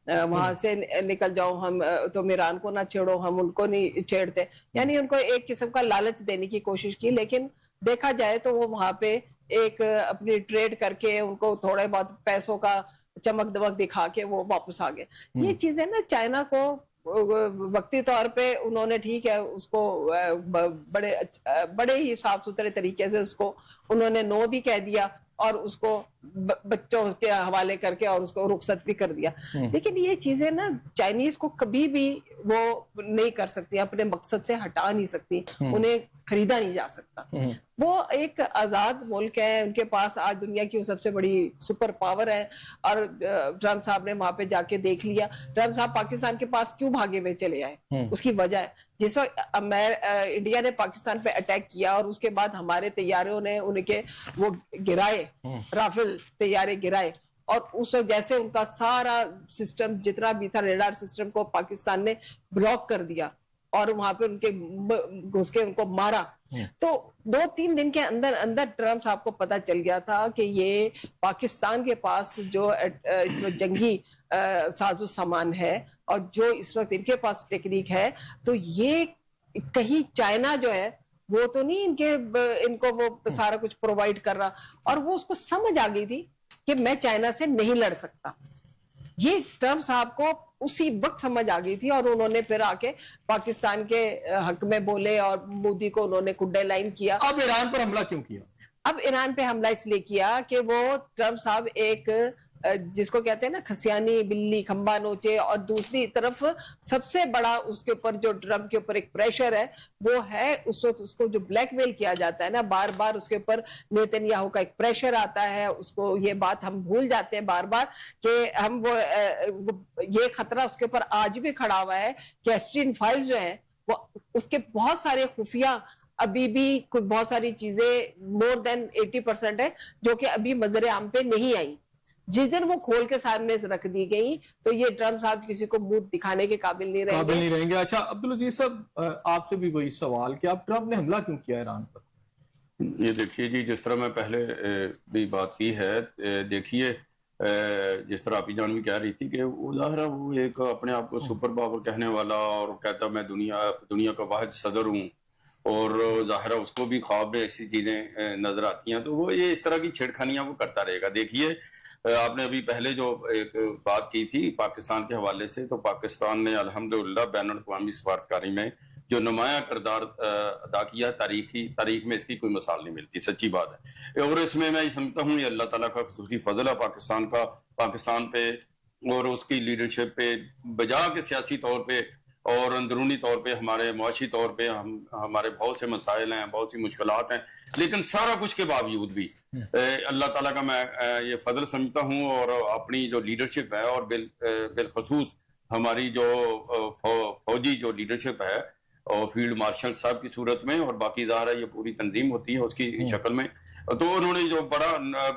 वहां से निकल जाओ, हम तुम ईरान को ना छेड़ो, हम उनको नहीं छेड़ते, यानी उनको एक किस्म का लालच देने की कोशिश की। लेकिन देखा जाए तो वो वहां पे एक अपनी ट्रेड करके उनको थोड़े बहुत पैसों का चमक दमक दिखा के वो वापस आ गए। ये चीजें ना चाइना को वक्ती तौर पे उन्होंने ठीक है उसको बड़े ही साफ सुथरे तरीके से उसको उन्होंने नो भी कह दिया और उसको बच्चों के हवाले करके और उसको रुखसत भी कर दिया। लेकिन ये चीजें ना चाइनीज को कभी भी वो नहीं कर सकती, अपने मकसद से हटा नहीं सकती, उन्हें खरीदा नहीं जा सकता। वो एक आजाद मुल्क है, उनके पास आज दुनिया की सबसे बड़ी सुपर पावर है। और ट्रम्प साहब ने वहां पे जाके देख लिया। ट्रम्प साहब पाकिस्तान के पास क्यों भागे हुए चले आए, उसकी वजह है जिस वक्त इंडिया ने पाकिस्तान पे अटैक किया और उसके बाद हमारे तैयारों ने उनके वो गिराए, राफेल तैयारे गिराए, और उस वक्त जैसे उनका सारा सिस्टम जितना भी था रेडार सिस्टम को पाकिस्तान ने ब्लॉक कर दिया और वहां पे उनके घुस के उनको मारा। तो 2-3 दिन के अंदर अंदर ट्रम्प साहब को पता चल गया था कि ये पाकिस्तान के पास जो इस वक्त जंगी साजो सामान है और जो इस वक्त इनके पास टेक्निक है, तो ये कहीं चाइना जो है वो तो नहीं इनको वो सारा कुछ प्रोवाइड कर रहा। और वो उसको समझ आ गई थी कि मैं चाइना से नहीं लड़ सकता। ये ट्रम्प साहब को उसी वक्त समझ आ गई थी और उन्होंने फिर आके पाकिस्तान के हक में बोले और मोदी को उन्होंने कुड्डे लाइन किया। अब ईरान पर हमला क्यों किया? अब ईरान पे हमला इसलिए किया कि वो ट्रम्प साहब एक जिसको कहते हैं ना खसियानी बिल्ली खंबा नोचे, और दूसरी तरफ सबसे बड़ा उसके ऊपर जो ट्रम्प के ऊपर एक प्रेशर है वो है उस वक्त उसको जो ब्लैकमेल किया जाता है ना, बार बार उसके ऊपर नेतन्याहू का एक प्रेशर आता है। उसको ये बात हम भूल जाते हैं बार बार कि हम वो ये खतरा उसके ऊपर आज भी खड़ा हुआ है कि एप्स्टीन फाइल्स जो है वो उसके बहुत सारे खुफिया अभी भी कुछ बहुत सारी चीजें मोर देन 80% है जो कि अभी मंजर आम पे नहीं आई। जिस दिन वो खोल के सामने रख दी गई तो ये ट्रम्प साहब किसी को मुंह दिखाने के काबिल नहीं रहेंगे। अच्छा अब्दुल अजीज साहब, आपसे भी वही सवाल कि आप ट्रम्प ने हमला क्यों किया ईरान पर? ये देखिए जी, जिस तरह मैं पहले भी बात की है, देखिए जिस तरह आपकी जान भी कह रही थी कि वो ज़ाहिर है वो एक अपने आप को सुपर पावर कहने वाला और कहता मैं दुनिया का वाहिद सदर हूँ, और ज़ाहिर है उसको भी ख्वाब में ऐसी चीज़ें नजर आती हैं, तो वो ये इस तरह की छेड़खानियां वो करता रहेगा। देखिए आपने अभी पहले जो एक बात की थी पाकिस्तान के हवाले से, तो पाकिस्तान ने अल्हम्दुलिल्लाह बैनुल अक़वामी सफारतकारी में जो नुमाया किरदार अदा किया, तारीख में इसकी कोई मिसाल नहीं मिलती, सच्ची बात है। और इसमें मैं ये समझता हूँ ये अल्लाह ताला का खुसूसी फजल है पाकिस्तान पे और उसकी लीडरशिप पे, बजा के सियासी तौर पे और अंदरूनी तौर पे हमारे मुआशी तौर पे हमारे बहुत से मसाइल हैं, बहुत सी मुश्किलात हैं, लेकिन सारा कुछ के बावजूद भी अल्लाह ताला का मैं ये फजल समझता हूँ। और अपनी जो लीडरशिप है और बिलखसूस हमारी जो फौजी जो लीडरशिप है और फील्ड मार्शल साहब की सूरत में, और बाकी ज़ाहिर है ये पूरी तंजीम होती है उसकी शक्ल में, तो उन्होंने जो बड़ा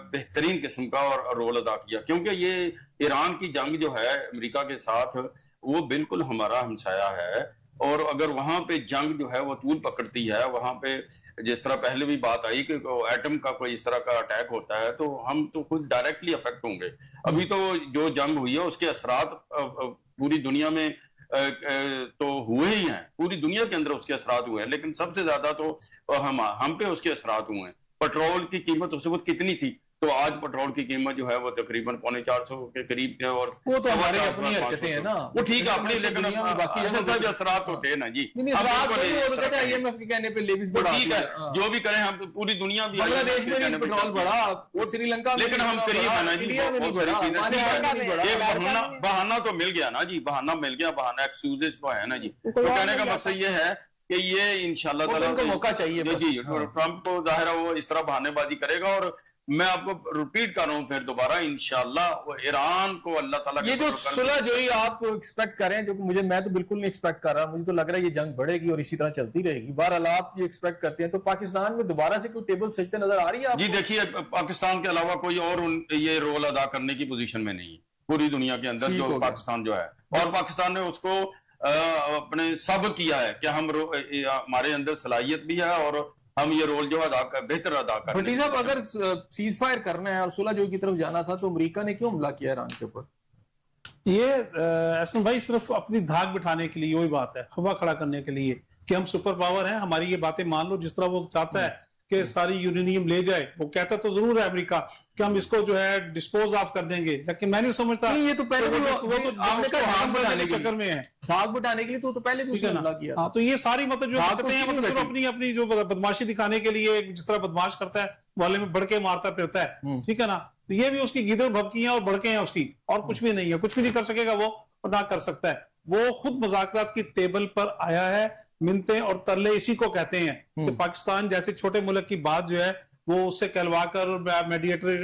बेहतरीन किस्म का और रोल अदा किया। क्योंकि ये ईरान की जंग जो है अमेरिका के साथ वो बिल्कुल हमारा हमसाया है, और अगर वहां पे जंग जो है वो तूल पकड़ती है, वहां पे जिस तरह पहले भी बात आई कि एटम का कोई इस तरह का अटैक होता है तो हम तो खुद डायरेक्टली अफेक्ट होंगे। अभी तो जो जंग हुई है उसके असरात पूरी दुनिया में तो हुए ही हैं, पूरी दुनिया के अंदर उसके असरात हुए हैं, लेकिन सबसे ज्यादा तो हम पे उसके असरात हुए हैं। पेट्रोल की कीमत उस वक्त कितनी थी, तो आज पेट्रोल की कीमत जो है वो तकरीबन 450 के करीब है, और वो तो हमारे अपनी हरकतें हैं ना, वो ठीक है अपनी, लेकिन बाकी जो असरात होते हैं ना जी, IMF के कहने पे लेविस बढ़ा, ठीक है जो भी करें हम, पूरी दुनिया भी, बांग्लादेश में भी पेट्रोल बढ़ा, वो श्रीलंका में, लेकिन हम करीब है ना जी, ये बहाना तो मिल गया ना जी, बहाना मिल गया, बहाना एक्सक्यूजेस तो है ना जी। तो कहने का मकसद ये है कि ये इंशाल्लाह ताला को मौका चाहिए जी, ट्रम्प को ज़ाहिर है वो इस तरह बहानेबाजी करेगा, और मैं आपको रिपीट कर रहा हूँ फिर दोबारा, इंशाल्लाह वो ईरान को अल्लाह ताला ये जो सुलह जो ही आप एक्सपेक्ट कर रहे हैं, जो मैं तो बिल्कुल नहीं एक्सपेक्ट कर रहा, मुझे तो लग रहा है ये जंग बढ़ेगी और इसी तरह चलती रहेगी। बहरहाल आप ये एक्सपेक्ट करते हैं, तो पाकिस्तान में दोबारा से कोई टेबल सजते नजर आ रही है जी? देखिए पाकिस्तान के अलावा कोई और ये रोल अदा करने की पोजीशन में नहीं है पूरी दुनिया के अंदर, जो पाकिस्तान जो है, और पाकिस्तान ने उसको अपने सब किया है कि हमारे अंदर सलाहियत भी है और हम ये रोल जो बेहतर अदा कर। भट्टी साहब, अगर सीज फायर करना है और सुलह जो की तरफ जाना था, तो अमेरिका ने क्यों हमला किया ईरान के ऊपर? ये एहसन भाई सिर्फ अपनी धाक बिठाने के लिए, वही बात है, हवा खड़ा करने के लिए कि हम सुपर पावर हैं, हमारी ये बातें मान लो, जिस तरह वो चाहता है کہ ساری یورینیم لے جائے. وہ کہتا تو ضرور ہے امریکہ کہ ہم اس کو جو ہے ڈسپوز آف کر دیں گے, لیکن میں نہیں سمجھتا یہ تو پہلے وہ تو آپ نے کہا حرام بنانے کے چکر میں ہے, دھاگ بٹانے کے لیے تو پہلے بھی حملہ کیا. ہاں, تو یہ ساری مطلب جو دھاگ کرتے ہیں مطلب صرف اپنی جو بدماشی دکھانے کے لیے, جس طرح بدماش کرتا ہے محلے میں بڑھ کے مارتا پھرتا ہے, ٹھیک ہے نا, تو یہ بھی اس کی گیدڑ بھبکی ہیں اور بڑکے ہیں اس کی, اور کچھ بھی نہیں ہے, کچھ بھی نہیں کر سکے گا وہ, نہ کر سکتا ہے. وہ خود مذاکرات کی ٹیبل پر آیا ہے, منتیں اور ترلے اسی کو کہتے ہیں کہ پاکستان جیسے چھوٹے ملک کی بات جو ہے وہ اس سے کہلوا کر اور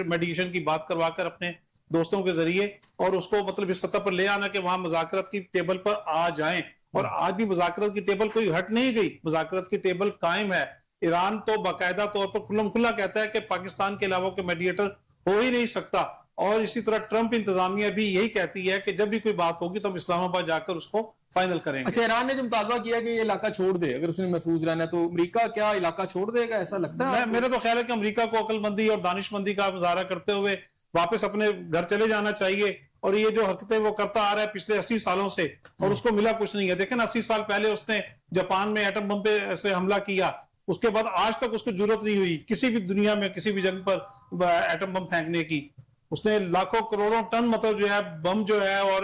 میڈیشن کی بات کروا کر اپنے دوستوں کے ذریعے, اور اس کو مطلب اس سطح پر لے آنا کہ وہاں مذاکرات کی ٹیبل پر آ جائیں. اور آج بھی مذاکرات کی ٹیبل کوئی ہٹ نہیں گئی, مذاکرات کی ٹیبل قائم ہے. ایران تو باقاعدہ طور پر کھلم کھلا کہتا ہے کہ پاکستان کے علاوہ کوئی میڈیٹر ہو ہی نہیں سکتا, اور اسی طرح ٹرمپ انتظامیہ بھی یہی کہتی ہے کہ جب بھی کوئی بات ہوگی تو ہم اسلام آباد جا کر اس کو فائنل کریں گے. اچھا, ایران نے جو مطالبہ کیا کہ یہ علاقہ چھوڑ دے اگر اس نے محفوظ رہنا ہے, تو امریکہ کیا علاقہ چھوڑ دے گا, ایسا لگتا ہے؟ میرا تو خیال ہے کہ امریکہ کو عقل مندی اور دانش مندی کا مظاہرہ کرتے ہوئے واپس اپنے گھر چلے جانا چاہیے, اور یہ جو حرکتیں وہ کرتا آ رہا ہے پچھلے 80 سالوں سے, اور اس کو ملا کچھ نہیں ہے. دیکھیں نا, 80 سال پہلے اس نے جاپان میں ایٹم بم پہ سے حملہ کیا, اس کے بعد آج تک اس کو ضرورت نہیں ہوئی کسی بھی دنیا میں کسی بھی جنگ پر ایٹم بم پھینکنے کی. اس نے لاکھوں کروڑوں ٹن مطلب جو ہے بم جو ہے اور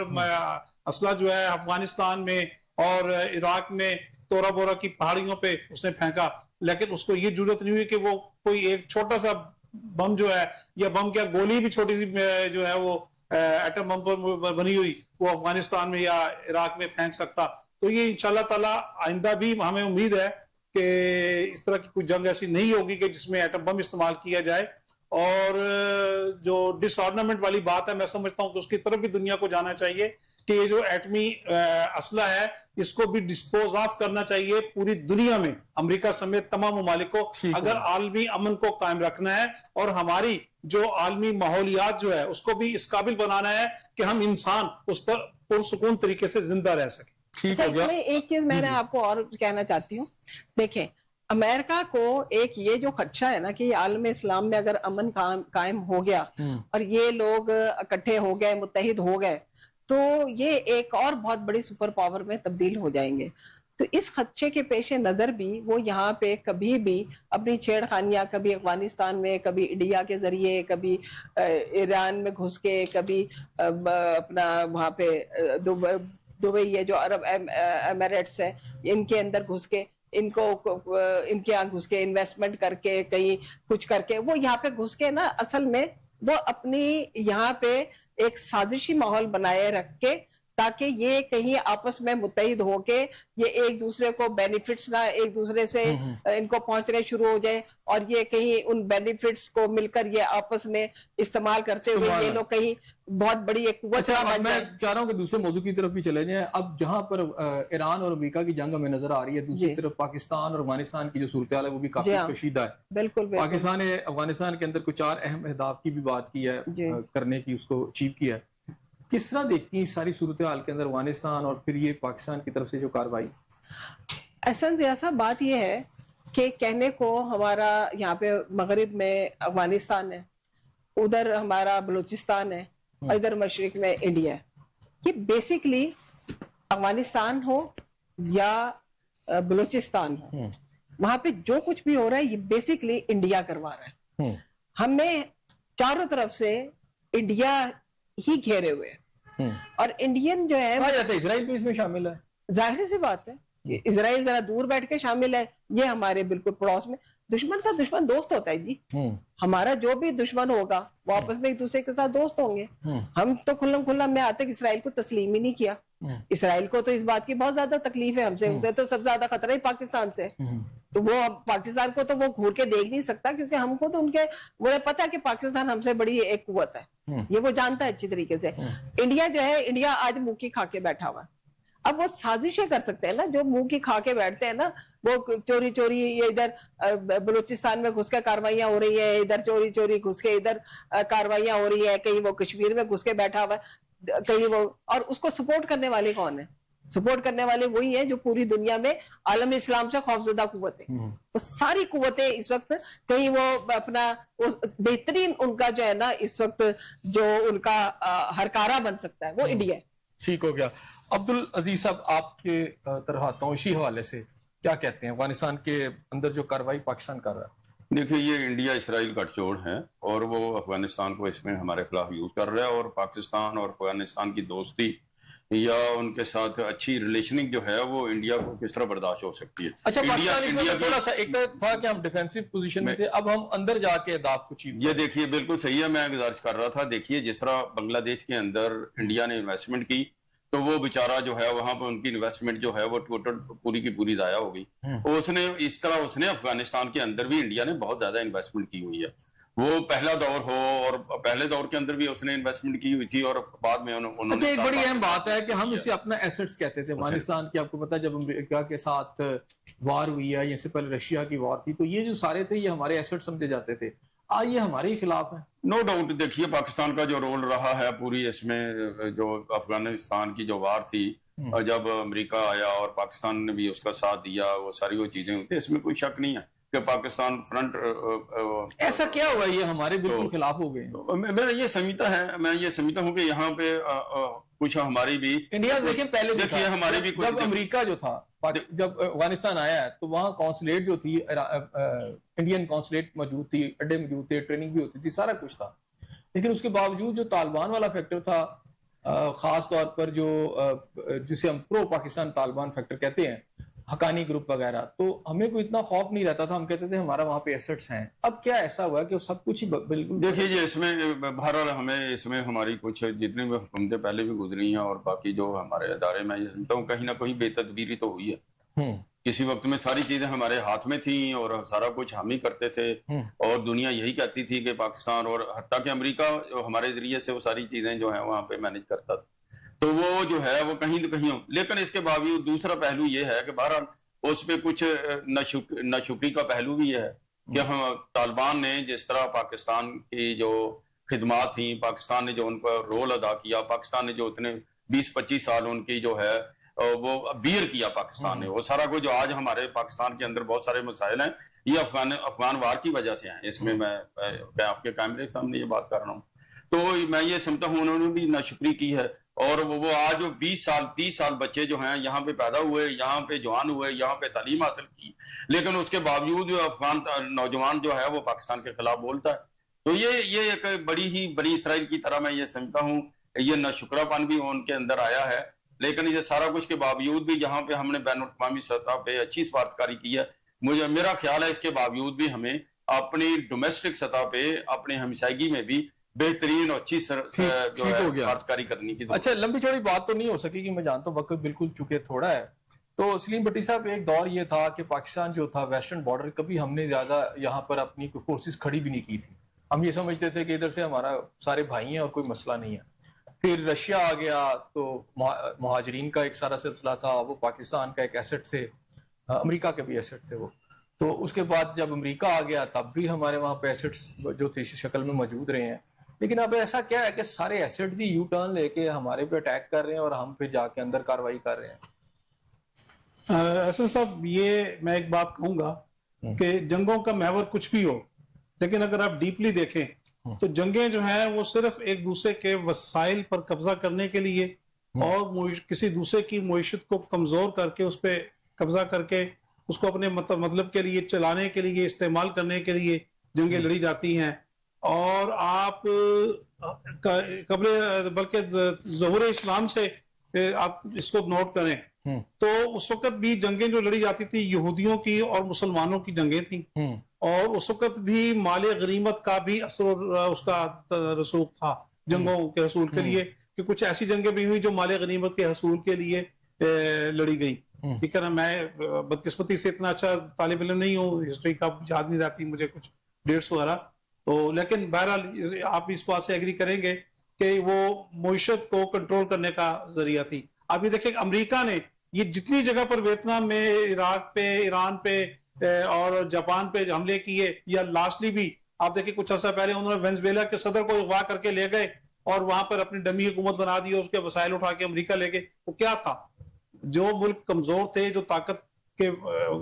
اسلحہ جو ہے افغانستان میں اور عراق میں تورا بورا کی پہاڑیوں پہ اس نے پھینکا, لیکن اس کو یہ ضرورت نہیں ہوئی کہ وہ کوئی ایک چھوٹا سا بم جو ہے, یا بم کیا گولی بھی چھوٹی سی جو ہے وہ ایٹم بم پر بنی ہوئی وہ افغانستان میں یا عراق میں پھینک سکتا. تو یہ انشاءاللہ تعالی آئندہ بھی ہمیں امید ہے کہ اس طرح کی کوئی جنگ ایسی نہیں ہوگی کہ جس میں ایٹم بم استعمال کیا جائے. اور جو ڈس آرنامنٹ والی بات ہے, میں سمجھتا ہوں کہ اس کی طرف بھی دنیا کو جانا چاہیے کہ یہ جو ایٹمی اسلحہ ہے اس کو بھی ڈسپوز آف کرنا چاہیے پوری دنیا میں, امریکہ سمیت تمام ممالک کو, اگر عالمی امن کو قائم رکھنا ہے اور ہماری جو عالمی ماحولیات جو ہے اس کو بھی اس قابل بنانا ہے کہ ہم انسان اس پر پرسکون طریقے سے زندہ رہ سکیں. ٹھیک ہے. ایک چیز میں نے آپ کو اور کہنا چاہتی ہوں, دیکھیں امریکہ کو ایک یہ جو خدشہ ہے نا کہ عالم اسلام میں اگر امن قائم ہو گیا اور یہ لوگ اکٹھے ہو گئے, متحد ہو گئے, تو یہ ایک اور بہت بڑی سپر پاور میں تبدیل ہو جائیں گے. تو اس خدشے کے پیش نظر بھی وہ یہاں پہ کبھی بھی اپنی چھیڑ خانیاں, کبھی افغانستان میں, کبھی انڈیا کے ذریعے, کبھی ایران میں گھس کے, کبھی اپنا وہاں پہ دبئی یہ جو عرب ایمریٹس ہے ان کے اندر گھس کے, ان کے یہاں گھس کے انویسٹمنٹ کر کے, کہیں کچھ کر کے, وہ یہاں پہ گھس کے نا اصل میں وہ اپنی یہاں پہ ایک سازشی ماحول بنائے رکھ کے تاکہ یہ کہیں آپس میں متحد ہو کے یہ ایک دوسرے کو بینیفٹس نہ ایک دوسرے سے ان کو پہنچنے شروع ہو جائے, اور یہ کہیں ان بینیفٹس کو مل کر یہ آپس میں استعمال کرتے ہوئے یہ لوگ کہیں بہت بڑی ایک قوت. میں چاہ رہا ہوں کہ دوسرے موضوع کی طرف بھی چلے جائیں. اب جہاں پر ایران اور امریکہ کی جنگ ہمیں نظر آ رہی ہے, دوسری طرف پاکستان اور افغانستان کی جو صورتحال ہے وہ بھی کافی کشیدہ ہے. بالکل. پاکستان نے افغانستان کے اندر کچھ 4 اہم اہداف کی بھی بات کی ہے, کرنے کی, اس کو اچیو کیا ہے. کس طرح دیکھتی ہیں اس ساری صورتحال کے اندر افغانستان اور پھر یہ پاکستان کی طرف سے جو کارروائی؟ ایسا بات یہ ہے کہ کہنے کو ہمارا یہاں پہ مغرب میں افغانستان ہے, ادھر ہمارا بلوچستان ہے, اور ادھر مشرق میں انڈیا ہے. یہ بیسکلی افغانستان ہو یا بلوچستان ہو, وہاں پہ جو کچھ بھی ہو رہا ہے یہ بیسکلی انڈیا کروا رہا ہے. ہمیں چاروں طرف سے انڈیا ہی گھیرے ہوئے, اور انڈین جو ہے اسرائیل بھی اس میں شامل ہے. ظاہر سی بات ہے اسرائیل ذرا دور بیٹھ کے شامل ہے, یہ ہمارے بالکل پڑوس میں. دشمن کا دشمن دوست ہوتا ہے جی. ہمارا جو بھی دشمن ہوگا وہ آپس میں ایک دوسرے کے ساتھ دوست ہوں گے. ہم تو کھلم میں آتے اسرائیل کو تسلیم ہی نہیں کیا. اسرائیل کو تو اس بات کی بہت زیادہ تکلیف ہے ہم سے, اسے تو سب سے زیادہ خطرہ ہی پاکستان سے. تو وہ پاکستان کو تو وہ گھور کے دیکھ نہیں سکتا, کیونکہ ہم کو تو ان کے مجھے پتا ہے کہ پاکستان ہم سے بڑی ایک قوت ہے, یہ وہ جانتا ہے اچھی طریقے سے. انڈیا جو ہے, انڈیا آج منہ کی کھا کے بیٹھا ہوا ہے. اب وہ سازشیں کر سکتے ہیں نا, جو منہ کی کھا کے بیٹھتے ہیں نا, وہ چوری یہ ادھر بلوچستان میں گھس کے کاروائیاں ہو رہی ہیں, ادھر چوری گھس کے ادھر کاروائیاں ہو رہی ہیں, کہیں وہ کشمیر میں گھس کے بیٹھا ہوا ہے, کہیں وہ, اور اس کو سپورٹ کرنے والے کون ہیں؟ سپورٹ کرنے والے وہی ہیں جو پوری دنیا میں عالم اسلام سے خوفزدہ قوتیں, وہ ساری قوتیں اس وقت کہیں وہ اپنا بہترین ان کا جو ہے نا اس وقت جو ان کا ہرکارہ بن سکتا ہے وہ انڈیا ہے. ٹھیک ہو گیا. عبدالعزیز صاحب, آپ کے طرح آتا ہوں اسی حوالے سے, کیا کہتے ہیں افغانستان کے اندر جو کارروائی پاکستان کر رہا ہے؟ देखिए, ये इंडिया इसराइल का गठजोड़ है और वो अफगानिस्तान को इसमें हमारे खिलाफ यूज कर रहा है, और पाकिस्तान और अफगानिस्तान की दोस्ती या उनके साथ अच्छी रिलेशनिंग जो है वो इंडिया को किस तरह बर्दाश्त हो सकती है। अच्छा, इंडिया पाकिस्तान इसमें इंडिया तो की- थोड़ा सा एक तो था कि हम डिफेंसिव पोजीशन में थे, अब हम अंदर जाके अहदाफ को अचीव ये देखिए बिल्कुल सही है, मैं गुजारिश कर रहा था। देखिए, जिस तरह बांग्लादेश के अंदर इंडिया ने इन्वेस्टमेंट की, तो वो बेचारा जो है वहां पर उनकी इन्वेस्टमेंट जो है वो टोटल पूरी की पूरी जाया हो गई। और उसने इस तरह उसने अफगानिस्तान के अंदर भी इंडिया ने बहुत ज्यादा इन्वेस्टमेंट की हुई है। वो पहला दौर हो, और पहले दौर के अंदर भी उसने इन्वेस्टमेंट की हुई थी, और बाद में उन्होंने अच्छा, एक बड़ी अहम बात है कि हम किया। इसे अपना एसेट्स कहते थे अफगानिस्तान की। आपको पता है जब अमेरिका के साथ वार हुई है, इससे पहले रशिया की वार थी, तो ये जो सारे थे ये हमारे एसेट समझे जाते थे। ये हमारे ही खिलाफ है। No doubt. देखिए, पाकिस्तान का जो रोल रहा है पूरी इसमें, जो अफगानिस्तान की जो वार थी, जब अमेरिका आया और पाकिस्तान ने भी उसका साथ दिया, वो सारी वो चीजें हुई थी, इसमें कोई शक नहीं है कि पाकिस्तान फ्रंट ऐसा क्या हुआ ये हमारे बिल्कुल खिलाफ हो गए? मैं ये समझता हूँ कि यहाँ पे कुछ हमारी भी इंडिया देखिए पहले भी देखिए था। हमारे भी कुछ जब अमेरिका जो था, जब अफगानिस्तान आया है, तो वहाँ कॉन्सुलेट जो थी, इंडियन कॉन्सुलेट मौजूद थी, अड्डे मौजूद थे, ट्रेनिंग भी होती थी, सारा कुछ था। लेकिन उसके बावजूद जो तालिबान वाला फैक्टर था, खास तौर पर जो जिसे हम प्रो पाकिस्तान तालिबान फैक्टर कहते हैं, हकानी ग्रुप वगैरह, तो हमें कोई इतना खौफ नहीं रहता था। हम कहते थे हमारा वहां पे एसेट्स हैं। अब क्या ऐसा हुआ कि सब कुछ ही बिल्कुल देखिए जी, इसमें बहरहाल हमें इसमें हमारी कुछ जितनी भी हुकूमतें पहले भी गुजरी हैं और बाकी जो हमारे अदारे, मैं ये समझता हूँ कहीं ना कहीं बेतदबीरी तो हुई है। किसी वक्त में सारी चीजें हमारे हाथ में थी और सारा कुछ हम ही करते थे, और दुनिया यही कहती थी कि पाकिस्तान और हत्ता कि अमेरिका हमारे जरिए से वो सारी चीजें जो है वहां पे मैनेज करता था। तो वो जो है वो कहीं न कहीं, लेकिन इसके बावजूद दूसरा पहलू ये है कि बहरहाल उस पे कुछ नाशुक्री का पहलू भी है कि हम तालिबान ने जिस तरह पाकिस्तान की जो खिदमात थी, पाकिस्तान ने जो उनका रोल अदा किया, पाकिस्तान ने जो उतने 20-25 साल उनकी जो है वो बियर किया पाकिस्तान ने, वो सारा कुछ जो आज हमारे पाकिस्तान के अंदर बहुत सारे मसाइल हैं, ये अफगान वार की वजह से हैं। इसमें मैं आपके कैमरे के सामने ये बात कर रहा हूँ। तो मैं ये समझता हूँ उन्होंने भी नाशुक्री की है, और वो आज 20 साल 30 साल बच्चे जो हैं यहाँ पे पैदा हुए, यहाँ पे जवान हुए, यहाँ पे तालीम हासिल की, लेकिन उसके बावजूद अफगान नौजवान जो है वो पाकिस्तान के खिलाफ बोलता है। तो ये एक बड़ी इसराइल की तरह मैं ये समझता हूँ, ये नाशुक्रापन भी उनके अंदर आया है। लेकिन ये सारा कुछ के बावजूद भी यहाँ पे हमने बैनुल-अक़वामी सतह पे अच्छी सफारतकारी की है। मेरा ख्याल है इसके बावजूद भी हमें अपनी डोमेस्टिक सतह पे, अपने हमसायगी में भी बेहतरीन और अच्छी सफारतकारी करनी की। अच्छा, लंबी चौड़ी बात तो नहीं हो सकेगी, मैं जानता हूँ वक्त बिल्कुल चुके थोड़ा है। तो सलीम भट्टी साहब, एक दौर ये था कि पाकिस्तान जो था वेस्टर्न बॉर्डर, कभी हमने ज्यादा यहाँ पर अपनी कोई फोर्सेस खड़ी भी नहीं की थी। हम ये समझते थे कि इधर से हमारा सारे भाई हैं और कोई मसला नहीं है। फिर रशिया आ गया तो मुहाजिरीन का एक सारा सिलसिला था, वो पाकिस्तान का एक एसेट थे, अमेरिका के भी एसेट थे वो। तो उसके बाद जब अमेरिका आ गया तब भी हमारे वहाँ पे एसेट्स जो थे इसी शक्ल में मौजूद रहे हैं। लेकिन अब ऐसा क्या है कि सारे एसेट्स ही यू टर्न लेके हमारे पे अटैक कर रहे हैं और हम पे जाके अंदर कार्रवाई कर रहे हैं। ऐसा साहब, ये मैं एक बात कहूंगा कि जंगों का महवर कुछ भी हो, लेकिन अगर आप डीपली देखें तो जंगें जो हैं वो सिर्फ एक दूसरे के वसाइल पर कब्जा करने के लिए और किसी दूसरे की मईशत को कमजोर करके उस पर कब्जा करके उसको अपने मतलब के लिए चलाने के लिए, इस्तेमाल करने के लिए जंगें लड़ी जाती हैं। और आप बल्कि ज़हूर इस्लाम से आप इसको नोट करें तो उस वक्त भी जंगें जो लड़ी जाती थी यहूदियों की और मुसलमानों की जंगें थी, और उस वक्त भी माले गनीमत का भी असर उसका रसूख था जंगों के हसूल के लिए, कि कुछ ऐसी जंगें भी हुई जो माले गनीमत के हसूल के लिए लड़ी गई। ठीक है ना, मैं बदकिस्मती से इतना अच्छा तालिब इल्म नहीं हूँ, हिस्ट्री का याद नहीं रहती मुझे कुछ डेट्स वगैरह, तो लेकिन बहरहाल आप इस बात से एग्री करेंगे कि वो मईशत को कंट्रोल करने का जरिया थी। आप ये देखिए अमेरिका ने ये जितनी जगह पर वियतनाम में, इराक पे, ईरान पे और जापान पे हमले किए, या लास्टली भी आप देखिए कुछ अर्सा पहले उन्होंने वेनेजुएला के सदर को अगवा करके ले गए और वहां पर अपनी डमी हुकूमत बना दी और उसके वसाइल उठा के अमेरिका ले गए। वो क्या था, जो मुल्क कमजोर थे, जो ताकत के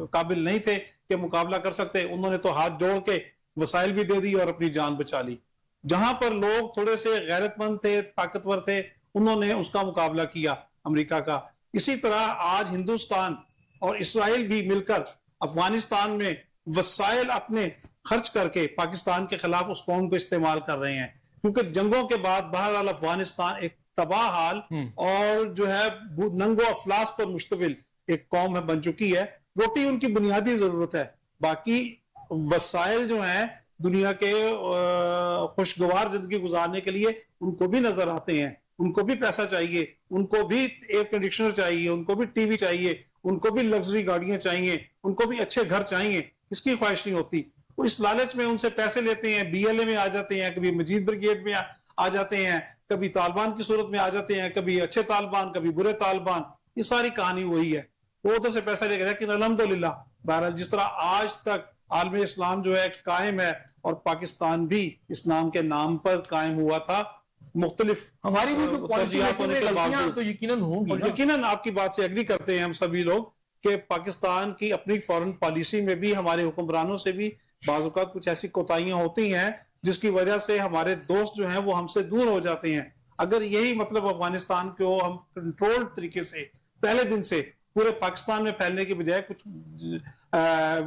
काबिल नहीं थे कि मुकाबला कर सकते, उन्होंने तो हाथ जोड़ के वसाइल भी दे दी और अपनी जान बचा ली। जहां पर लोग थोड़े से गैरतमंद थे, ताकतवर थे, उन्होंने उसका मुकाबला किया अमेरिका का। इसी तरह आज हिंदुस्तान और इसराइल भी मिलकर अफगानिस्तान में वसाइल अपने خرچ کر کے پاکستان کے خلاف اس قوم کو استعمال کر رہے ہیں، کیونکہ جنگوں کے بعد بہرحال افغانستان ایک تباہ حال اور جو ہے ننگ و افلاس پر مشتمل ایک قوم بن چکی ہے. روٹی ان کی بنیادی ضرورت ہے، باقی وسائل جو ہیں دنیا کے خوشگوار زندگی گزارنے کے لیے ان کو بھی نظر آتے ہیں. ان کو بھی پیسہ چاہیے، ان کو بھی ایئر کنڈیشنر چاہیے، ان کو بھی ٹی وی چاہیے، ان کو بھی لگژری گاڑیاں چاہیے، ان کو بھی اچھے گھر چاہیے. اس کی خواہش نہیں ہوتی. وہ اس لالچ میں ان سے پیسے لیتے ہیں، بی ایل اے میں آ جاتے ہیں، کبھی مجید بریگیڈ میں آ جاتے ہیں، کبھی طالبان کی صورت میں آ جاتے ہیں، کبھی اچھے طالبان، کبھی برے طالبان. یہ ساری کہانی وہی ہے. وہ ادھر سے پیسہ لے کے. لیکن الحمدللہ بہرحال جس طرح آج تک عالم اسلام جو ہے قائم ہے، اور پاکستان بھی اسلام کے نام پر قائم ہوا تھا، مختلف ہماری بھی تو پالیسی ہونے کے باوجود. تو یقیناً ہوں گی اور نا. یقیناً آپ کی بات سے ایگری کرتے ہیں ہم سبھی لوگ کہ پاکستان کی اپنی فورن پالیسی میں بھی ہمارے حکمرانوں سے بھی بعض اوقات کچھ ایسی کوتاہیاں ہوتی ہیں جس کی وجہ سے ہمارے دوست جو ہیں وہ ہم سے دور ہو جاتے ہیں. اگر یہی مطلب افغانستان کو ہم کنٹرول طریقے سے پہلے دن سے پورے پاکستان میں پھیلنے کی بجائے کچھ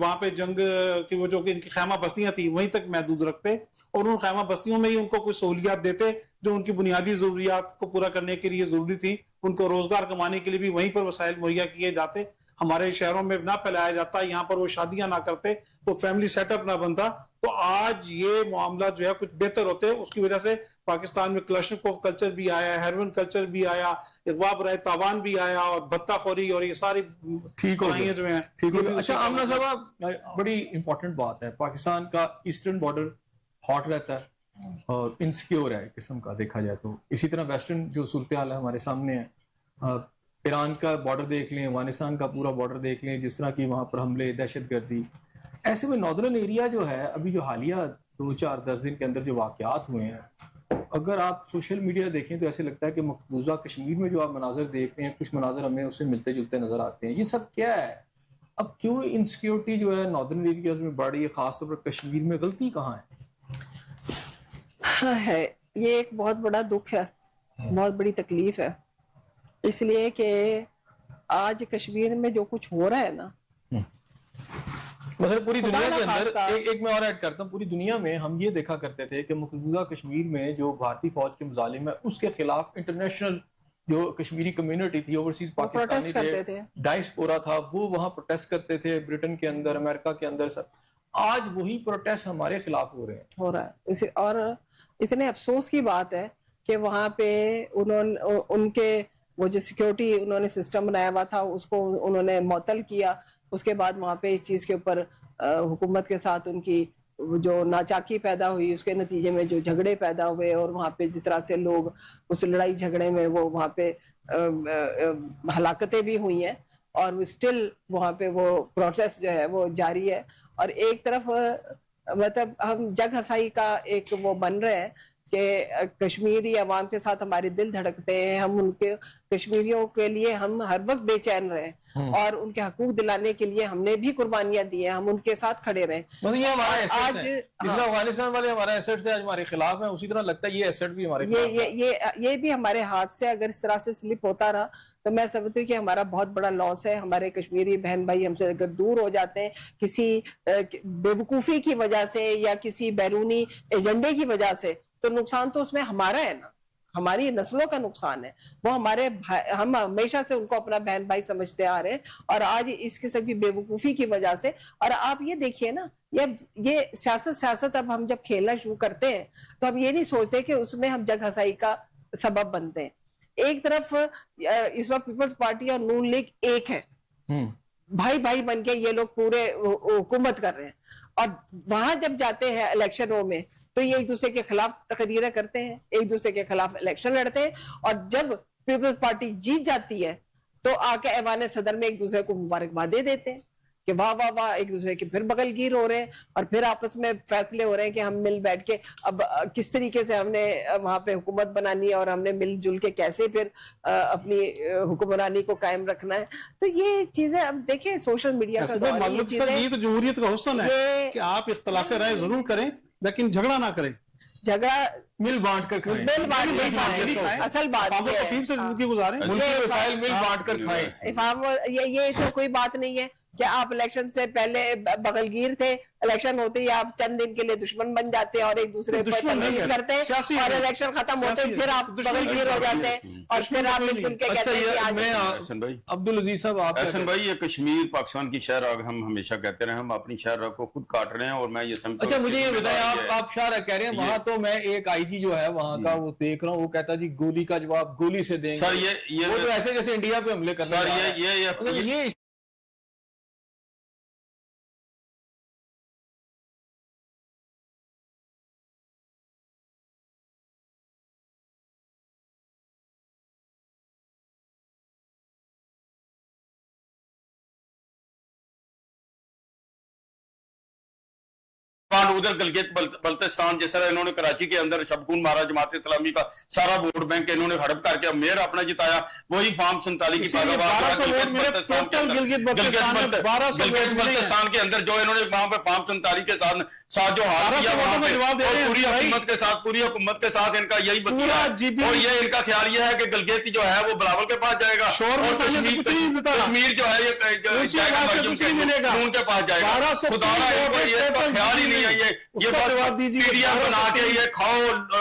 وہاں پہ جنگ کی وہ جو کہ ان کی خیمہ بستیاں تھیں وہیں تک محدود رکھتے، اور ان خیمہ بستیوں میں ہی ان کو کوئی سہولیات دیتے جو ان کی بنیادی ضروریات کو پورا کرنے کے لیے ضروری تھی، ان کو روزگار کمانے کے لیے بھی وہیں پر وسائل مہیا کیے جاتے، ہمارے شہروں میں نہ پھیلایا جاتا، یہاں پر وہ شادیاں نہ کرتے، تو فیملی سیٹ اپ نہ بنتا، تو آج یہ معاملات جو ہے کچھ بہتر ہوتے. اس کی وجہ سے پاکستان میں کلاشنکوف کلچر بھی آیا، ہیروئن کلچر بھی آیا، اغوا برائے تاوان بھی آیا، اور بھتہ خوری اور یہ ساری ٹھیک ہو گیا جو ہیں. ٹھیک ہو گیا. اچھا آمنہ صاحب، بڑی امپورٹنٹ بات ہے، پاکستان کا ایسٹرن بارڈر ہاٹ رہتا ہے اور انسیکیور ہے قسم کا دیکھا جائے تو. اسی طرح ویسٹرن جو صورتحال ہے ہمارے سامنے ہے، ایران کا بارڈر دیکھ لیں، افغانستان کا پورا بارڈر دیکھ لیں، جس طرح کی وہاں پر حملے، دہشت گردی. ایسے میں ناردرن ایریا جو ہے ابھی جو حالیہ 2-4-10 دن کے اندر جو واقعات ہوئے ہیں، اگر آپ سوشل میڈیا دیکھیں تو ایسے لگتا ہے کہ مقبوضہ کشمیر میں جو آپ مناظر دیکھ رہے ہیں، کچھ مناظر ہمیں اس سے ملتے جلتے نظر آتے ہیں. یہ سب کیا ہے؟ اب کیوں انسیکیورٹی جو ہے ناردرن ایریاز میں بڑھ رہی ہے، خاص طور پر کشمیر میں؟ غلطی کہاں ہے؟ یہ ایک بہت بڑا دکھ ہے، بہت بڑی تکلیف ہے، اس لیے کہ آج کشمیر میں جو کچھ ہو رہا ہے نا، مثلا پوری دنیا کے اندر ایک میں اور ایڈ کرتا ہوں، پوری دنیا میں ہم یہ دیکھا کرتے تھے کہ مقبوضہ کشمیر میں جو بھارتی فوج کے مظالم ہے اس کے خلاف انٹرنیشنل جو کشمیری کمیونٹی تھی، اوورسیز پاکستانی ڈائسپورا تھا، وہ وہاں پروٹیسٹ کرتے تھے، برٹن کے اندر، امریکہ کے اندر. سب آج وہی پروٹیسٹ ہمارے خلاف ہو رہا ہے. اور اتنے افسوس کی بات ہے کہ وہاں پہ ان کے وہ جو سیکیورٹی انہوں نے سسٹم بنایا ہوا تھا اس کو انہوں نے معطل کیا. اس کے بعد وہاں پہ اس چیز کے اوپر حکومت کے ساتھ ان کی جو ناچاکی پیدا ہوئی، اس کے نتیجے میں جو جھگڑے پیدا ہوئے، اور وہاں پہ جس طرح سے لوگ اس لڑائی جھگڑے میں وہ وہاں پہ ہلاکتیں بھی ہوئی ہیں، اور اسٹل وہاں پہ وہ پروٹیسٹ جو ہے وہ جاری ہے. اور ایک طرف مطلب ہم جگ ہنسائی کا ایک وہ بن رہے ہیں کہ کشمیری عوام کے ساتھ ہمارے دل دھڑکتے ہیں، ہم ان کے کشمیریوں کے لیے ہم ہر وقت بے چین رہے، اور ان کے حقوق دلانے کے لیے ہم نے بھی قربانیاں دی ہیں، ہم ان کے ساتھ کھڑے رہے. آج جس طرح افغانستان والے ہمارا ایسٹ سے آج ہمارے خلاف ہیں، اسی طرح لگتا ہے یہ ایسٹ بھی ہمارے خلاف، یہ بھی ہمارے ہاتھ سے اگر اس طرح سے سلپ ہوتا رہا تو میں سمجھتی ہوں کہ ہمارا بہت بڑا لاس ہے. ہمارے کشمیری بہن بھائی ہم سے اگر دور ہو جاتے ہیں کسی بے وقوفی کی وجہ سے یا کسی بیرونی ایجنڈے کی وجہ سے، تو نقصان تو اس میں ہمارا ہے نا، ہماری نسلوں کا نقصان ہے. وہ ہمارے ہم ہمیشہ سے ان کو اپنا بہن بھائی سمجھتے آ رہے ہیں، اور آج اس قسم کی بے وقوفی کی وجہ سے. اور آپ یہ دیکھیے نا، یہ سیاست اب ہم جب کھیلنا شروع کرتے ہیں تو ہم یہ نہیں سوچتے کہ اس میں ہم جگ ہنسائی کا سبب بنتے ہیں. ایک طرف اس وقت پیپلز پارٹی اور نون لیگ ایک ہے، بھائی بھائی بن کے یہ لوگ پورے حکومت کر رہے ہیں، اور وہاں جب جاتے ہیں الیکشنوں میں تو یہ ایک دوسرے کے خلاف تقریریں کرتے ہیں، ایک دوسرے کے خلاف الیکشن لڑتے ہیں، اور جب پیپلز پارٹی جیت جاتی ہے تو آ کے ایوان صدر میں ایک دوسرے کو مبارکباد دے دیتے ہیں کہ واہ واہ واہ، ایک دوسرے کے پھر بغل گیر ہو رہے ہیں، اور پھر آپس میں فیصلے ہو رہے ہیں کہ ہم مل بیٹھ کے اب کس طریقے سے ہم نے وہاں پہ حکومت بنانی ہے، اور ہم نے مل جل کے کیسے پھر اپنی حکمرانی کو قائم رکھنا ہے. تو یہ چیزیں اب دیکھیں سوشل میڈیا کا یہ تو جمہوریت کا حسن ہے کہ آپ اختلاف رائے ضرور کریں لیکن جھگڑا نہ کریں، جھگڑا مل بانٹ کر کھائیں، اصل بات تفہیم سے زندگی گزاریں، وسائل مل بانٹ کر کھائیں. یہ تو کوئی بات نہیں ہے کہ آپ الیکشن سے پہلے بغلگیر تھے, الیکشن ہوتے ہی آپ چند دن کے لیے دشمن بن جاتے ہیں اور ایک دوسرے پر تنقید کرتے ہیں, اور الیکشن ختم ہوتے ہی پھر آپ بغلگیر ہو جاتے ہیں اور پھر آپ مل جل کے کہتے ہیں کہ احسن بھائی, عبدالعزیز صاحب آپ احسن بھائی, یہ کشمیر پاکستان کی شہر ہم ہمیشہ کہتے رہے, ہم اپنی شہر کو خود کاٹ رہے ہیں, اور میں یہ سمجھتا ہوں. اچھا مجھے یہ بتائیں, آپ شاہ کہہ رہے ہیں وہاں تو میں ایک آئی جی جو ہے وہاں کا وہ دیکھ رہا ہوں, وہ کہتا جی گولی کا جواب گولی سے دیں گے. سر یہ وہ تو ایسے جیسے انڈیا پہ حملے کرنا سر چاہ رہا ہے. یہ ادھر گلگت بلتستان, جس طرح انہوں نے کراچی کے اندر شبخون مارا, جماعت اسلامی کا سارا ووٹ بینک انہوں نے ہڑپ کر کے میئر اپنا جتایا, وہی فارم 47 کی گلگت بلتستان کے اندر جو انہوں نے وہاں پہ فارم 47 کے ساتھ جو حال کیا, پوری حکومت کے ساتھ ان کا یہی بتیا, اور یہ ان کا خیال یہ ہے کہ گلگت جو ہے وہ بلاول کے پاس جائے گا, کشمیر جو ہے کے پاس جائے گا. خدا خیال ہی نہیں ہے, یہ پی ڈی آر بنا کے یہ کھاؤ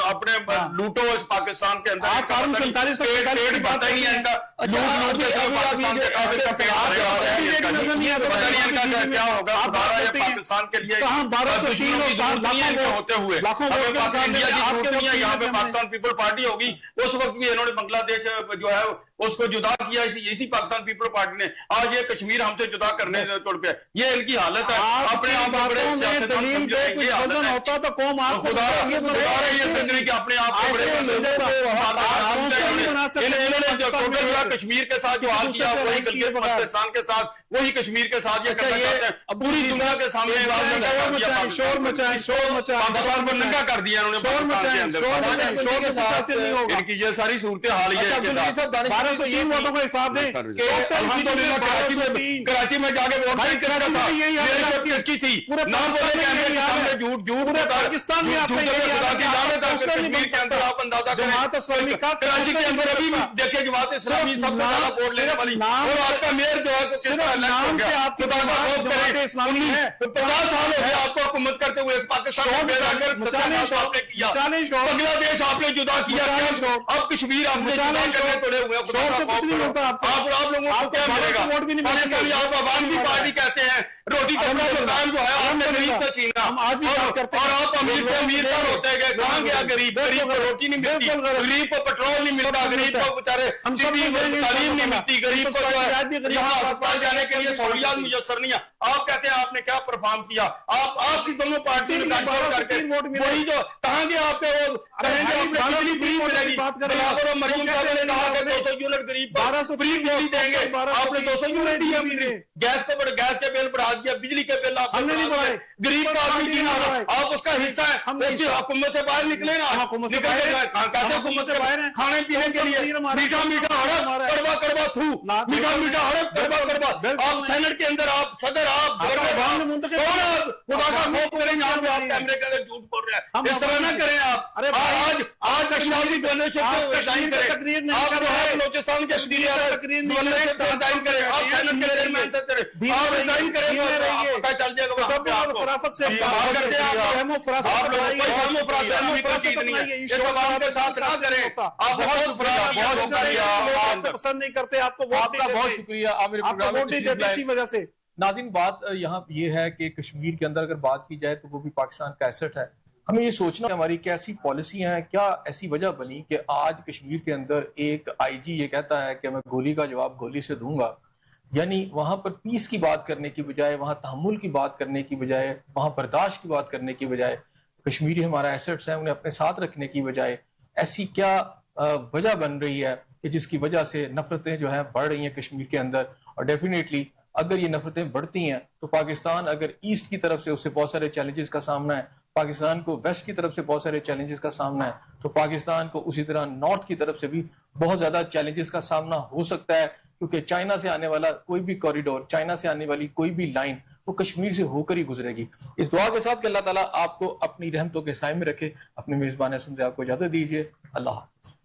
اپنے لوٹو اس پاکستان کے اندر, پیٹ بھرتا ہی نہیں ہے ان کا, پاکستان کیا ہوگا پاکستان کے لیے ہوتے ہوئے. انڈیا یہاں پہ پاکستان پیپل پارٹی ہوگی, اس وقت بھی انہوں نے بنگلہ دیش جو ہے اس کو جدا کیا اسی پاکستان پیپل پارٹی نے. آج یہ کشمیر ہم سے جدا کرنے توڑ پہ, یہ ان کی حالت ہے. اپنے آپ کو بڑے سیاستدان سمجھ رہے ہیں, یہ حالت ہوتا تو قوم آپ کو خدا یہ سمجھ رہی کہ اپنے آپ کو بڑے کشمیر کے ساتھ جو حال کیا وہی گلگت بلتستان کے ساتھ, وہی کشمیر کے ساتھ یہ کرنا چاہتے ہیں. پوری دنیا کے سامنے پاکستان کو ننگا کر دیا انہوں نے. ان کی یہ ساری صورتحال یہ ووٹوں کا حساب دیں کہ کراچی میں جا کے ووٹ کس کی تھی, نام جھوٹ پاکستان میں کشمیر کے اندر آپ اندازہ کریں, کراچی کے اندر ابھی دیکھیں جماعت اسلامی سب سے زیادہ ووٹ لینے والی, اور آپ کا میئر جو ہے کس طرح الیکٹ ہو گیا. 50 سال ہو گیا آپ کو حکومت کرتے ہوئے پاکستان بنگلہ دیش آپ نے جدا کیا, اب کشمیر آپ نے جدا کرنے توڑے ہوئے. آپ لوگوں کو کیا ملے گا, پاکستانی آپ عوام کی پارٹی کہتے ہیں, روٹی کپڑا مکان جو ہے آپ نے غریب سے چھینا, اور آپ امیر سے امیر پر ہوتے گئے. کہاں گیا غریب, غریب کو روٹی نہیں ملتی, غریب کو پیٹرول نہیں ملتا, غریب کو بیچارے تعلیم نہیں ملتی, غریب کو جو ہے یہاں ہسپتال جانے کے لیے سہولیات میسر نہیں ہے. آپ کہتے ہیں آپ نے کیا پرفارم کیا, آپ کی دونوں پارٹی وہی جو کہاں گیا آپ کے وہ بجلی فری ملے گی. بلاول اور مریم صاحب نے کہا کہ 200 یونٹ غریب کو فری بجلی دیں گے, آپ نے 200 یونٹ دی ہے. گیس کے بل بڑھا دیا, بجلی کے بل آپ نے نہیں بڑھائے, غریب کا آدمی جینا آپ اس کا حصہ ہے. اس کی حکومت سے باہر نکلے نا, کیسے حکومت سے باہر ہیں, کھانے پینے کے لیے میٹھا میٹھا ہڑپ کڑوا کڑوا تھو, میٹھا میٹھا ہڑپ کڑوا کڑوا. آپ سینٹ کے اندر آپ صدر آپ خدا کا خوف کریں گے, آپ کیمرے کے اندر جھوٹ بول رہے ہیں, اس طرح نہ کریں آپ. آج کشمیری ڈونیشن ریزائن کریں, آپ جو ہے بلوچستان کے ڈونیشن ریزائن کریں, آپ سینٹ کے چیئرمین سے کریں, آپ ریزائن کریں, پتہ چل جائے گا فرافت سے بات کرتے ہیں. آپ لوگ کوئی فہم و فراست نہیں ہے, اس عوام کے ساتھ نہ کریں. آپ بہت شکریہ, پسند نہیں کرتے آپ کو, آپ کا بہت شکریہ, آپ میرے پروگرام میں تشریف لائے. اسی وجہ سے ناظرین بات یہاں یہ ہے کہ کشمیر کے اندر اگر بات کی جائے تو وہ بھی پاکستان کا ایسٹ ہے. ہمیں یہ سوچنا کہ ہماری کیسی پالیسیاں ہیں, کیا ایسی وجہ بنی کہ آج کشمیر کے اندر ایک آئی جی یہ کہتا ہے کہ میں گولی کا جواب گولی سے دوں گا. یعنی وہاں پر پیس کی بات کرنے کی بجائے, وہاں تحمل کی بات کرنے کی بجائے, وہاں برداشت کی بات کرنے کی بجائے, کشمیری ہمارا ایسٹس ہیں انہیں اپنے ساتھ رکھنے کی بجائے ایسی کیا وجہ بن رہی ہے کہ جس کی وجہ سے نفرتیں جو ہیں بڑھ رہی ہیں کشمیر کے اندر. اور ڈیفینیٹلی اگر یہ نفرتیں بڑھتی ہیں تو پاکستان اگر ایسٹ کی طرف سے اسے بہت سارے چیلنجز کا سامنا ہے, پاکستان کو ویسٹ کی طرف سے بہت سارے چیلنجز کا سامنا ہے, تو پاکستان کو اسی طرح نارتھ کی طرف سے بھی بہت زیادہ چیلنجز کا سامنا ہو سکتا ہے, کیونکہ چائنا سے آنے والا کوئی بھی کوریڈور, چائنا سے آنے والی کوئی بھی لائن وہ کشمیر سے ہو کر ہی گزرے گی. اس دعا کے ساتھ کہ اللہ تعالیٰ آپ کو اپنی رحمتوں کے سائے میں رکھے, اپنے میزبان احسن ضیاء کو اجازت دیجیے. اللہ حافظ.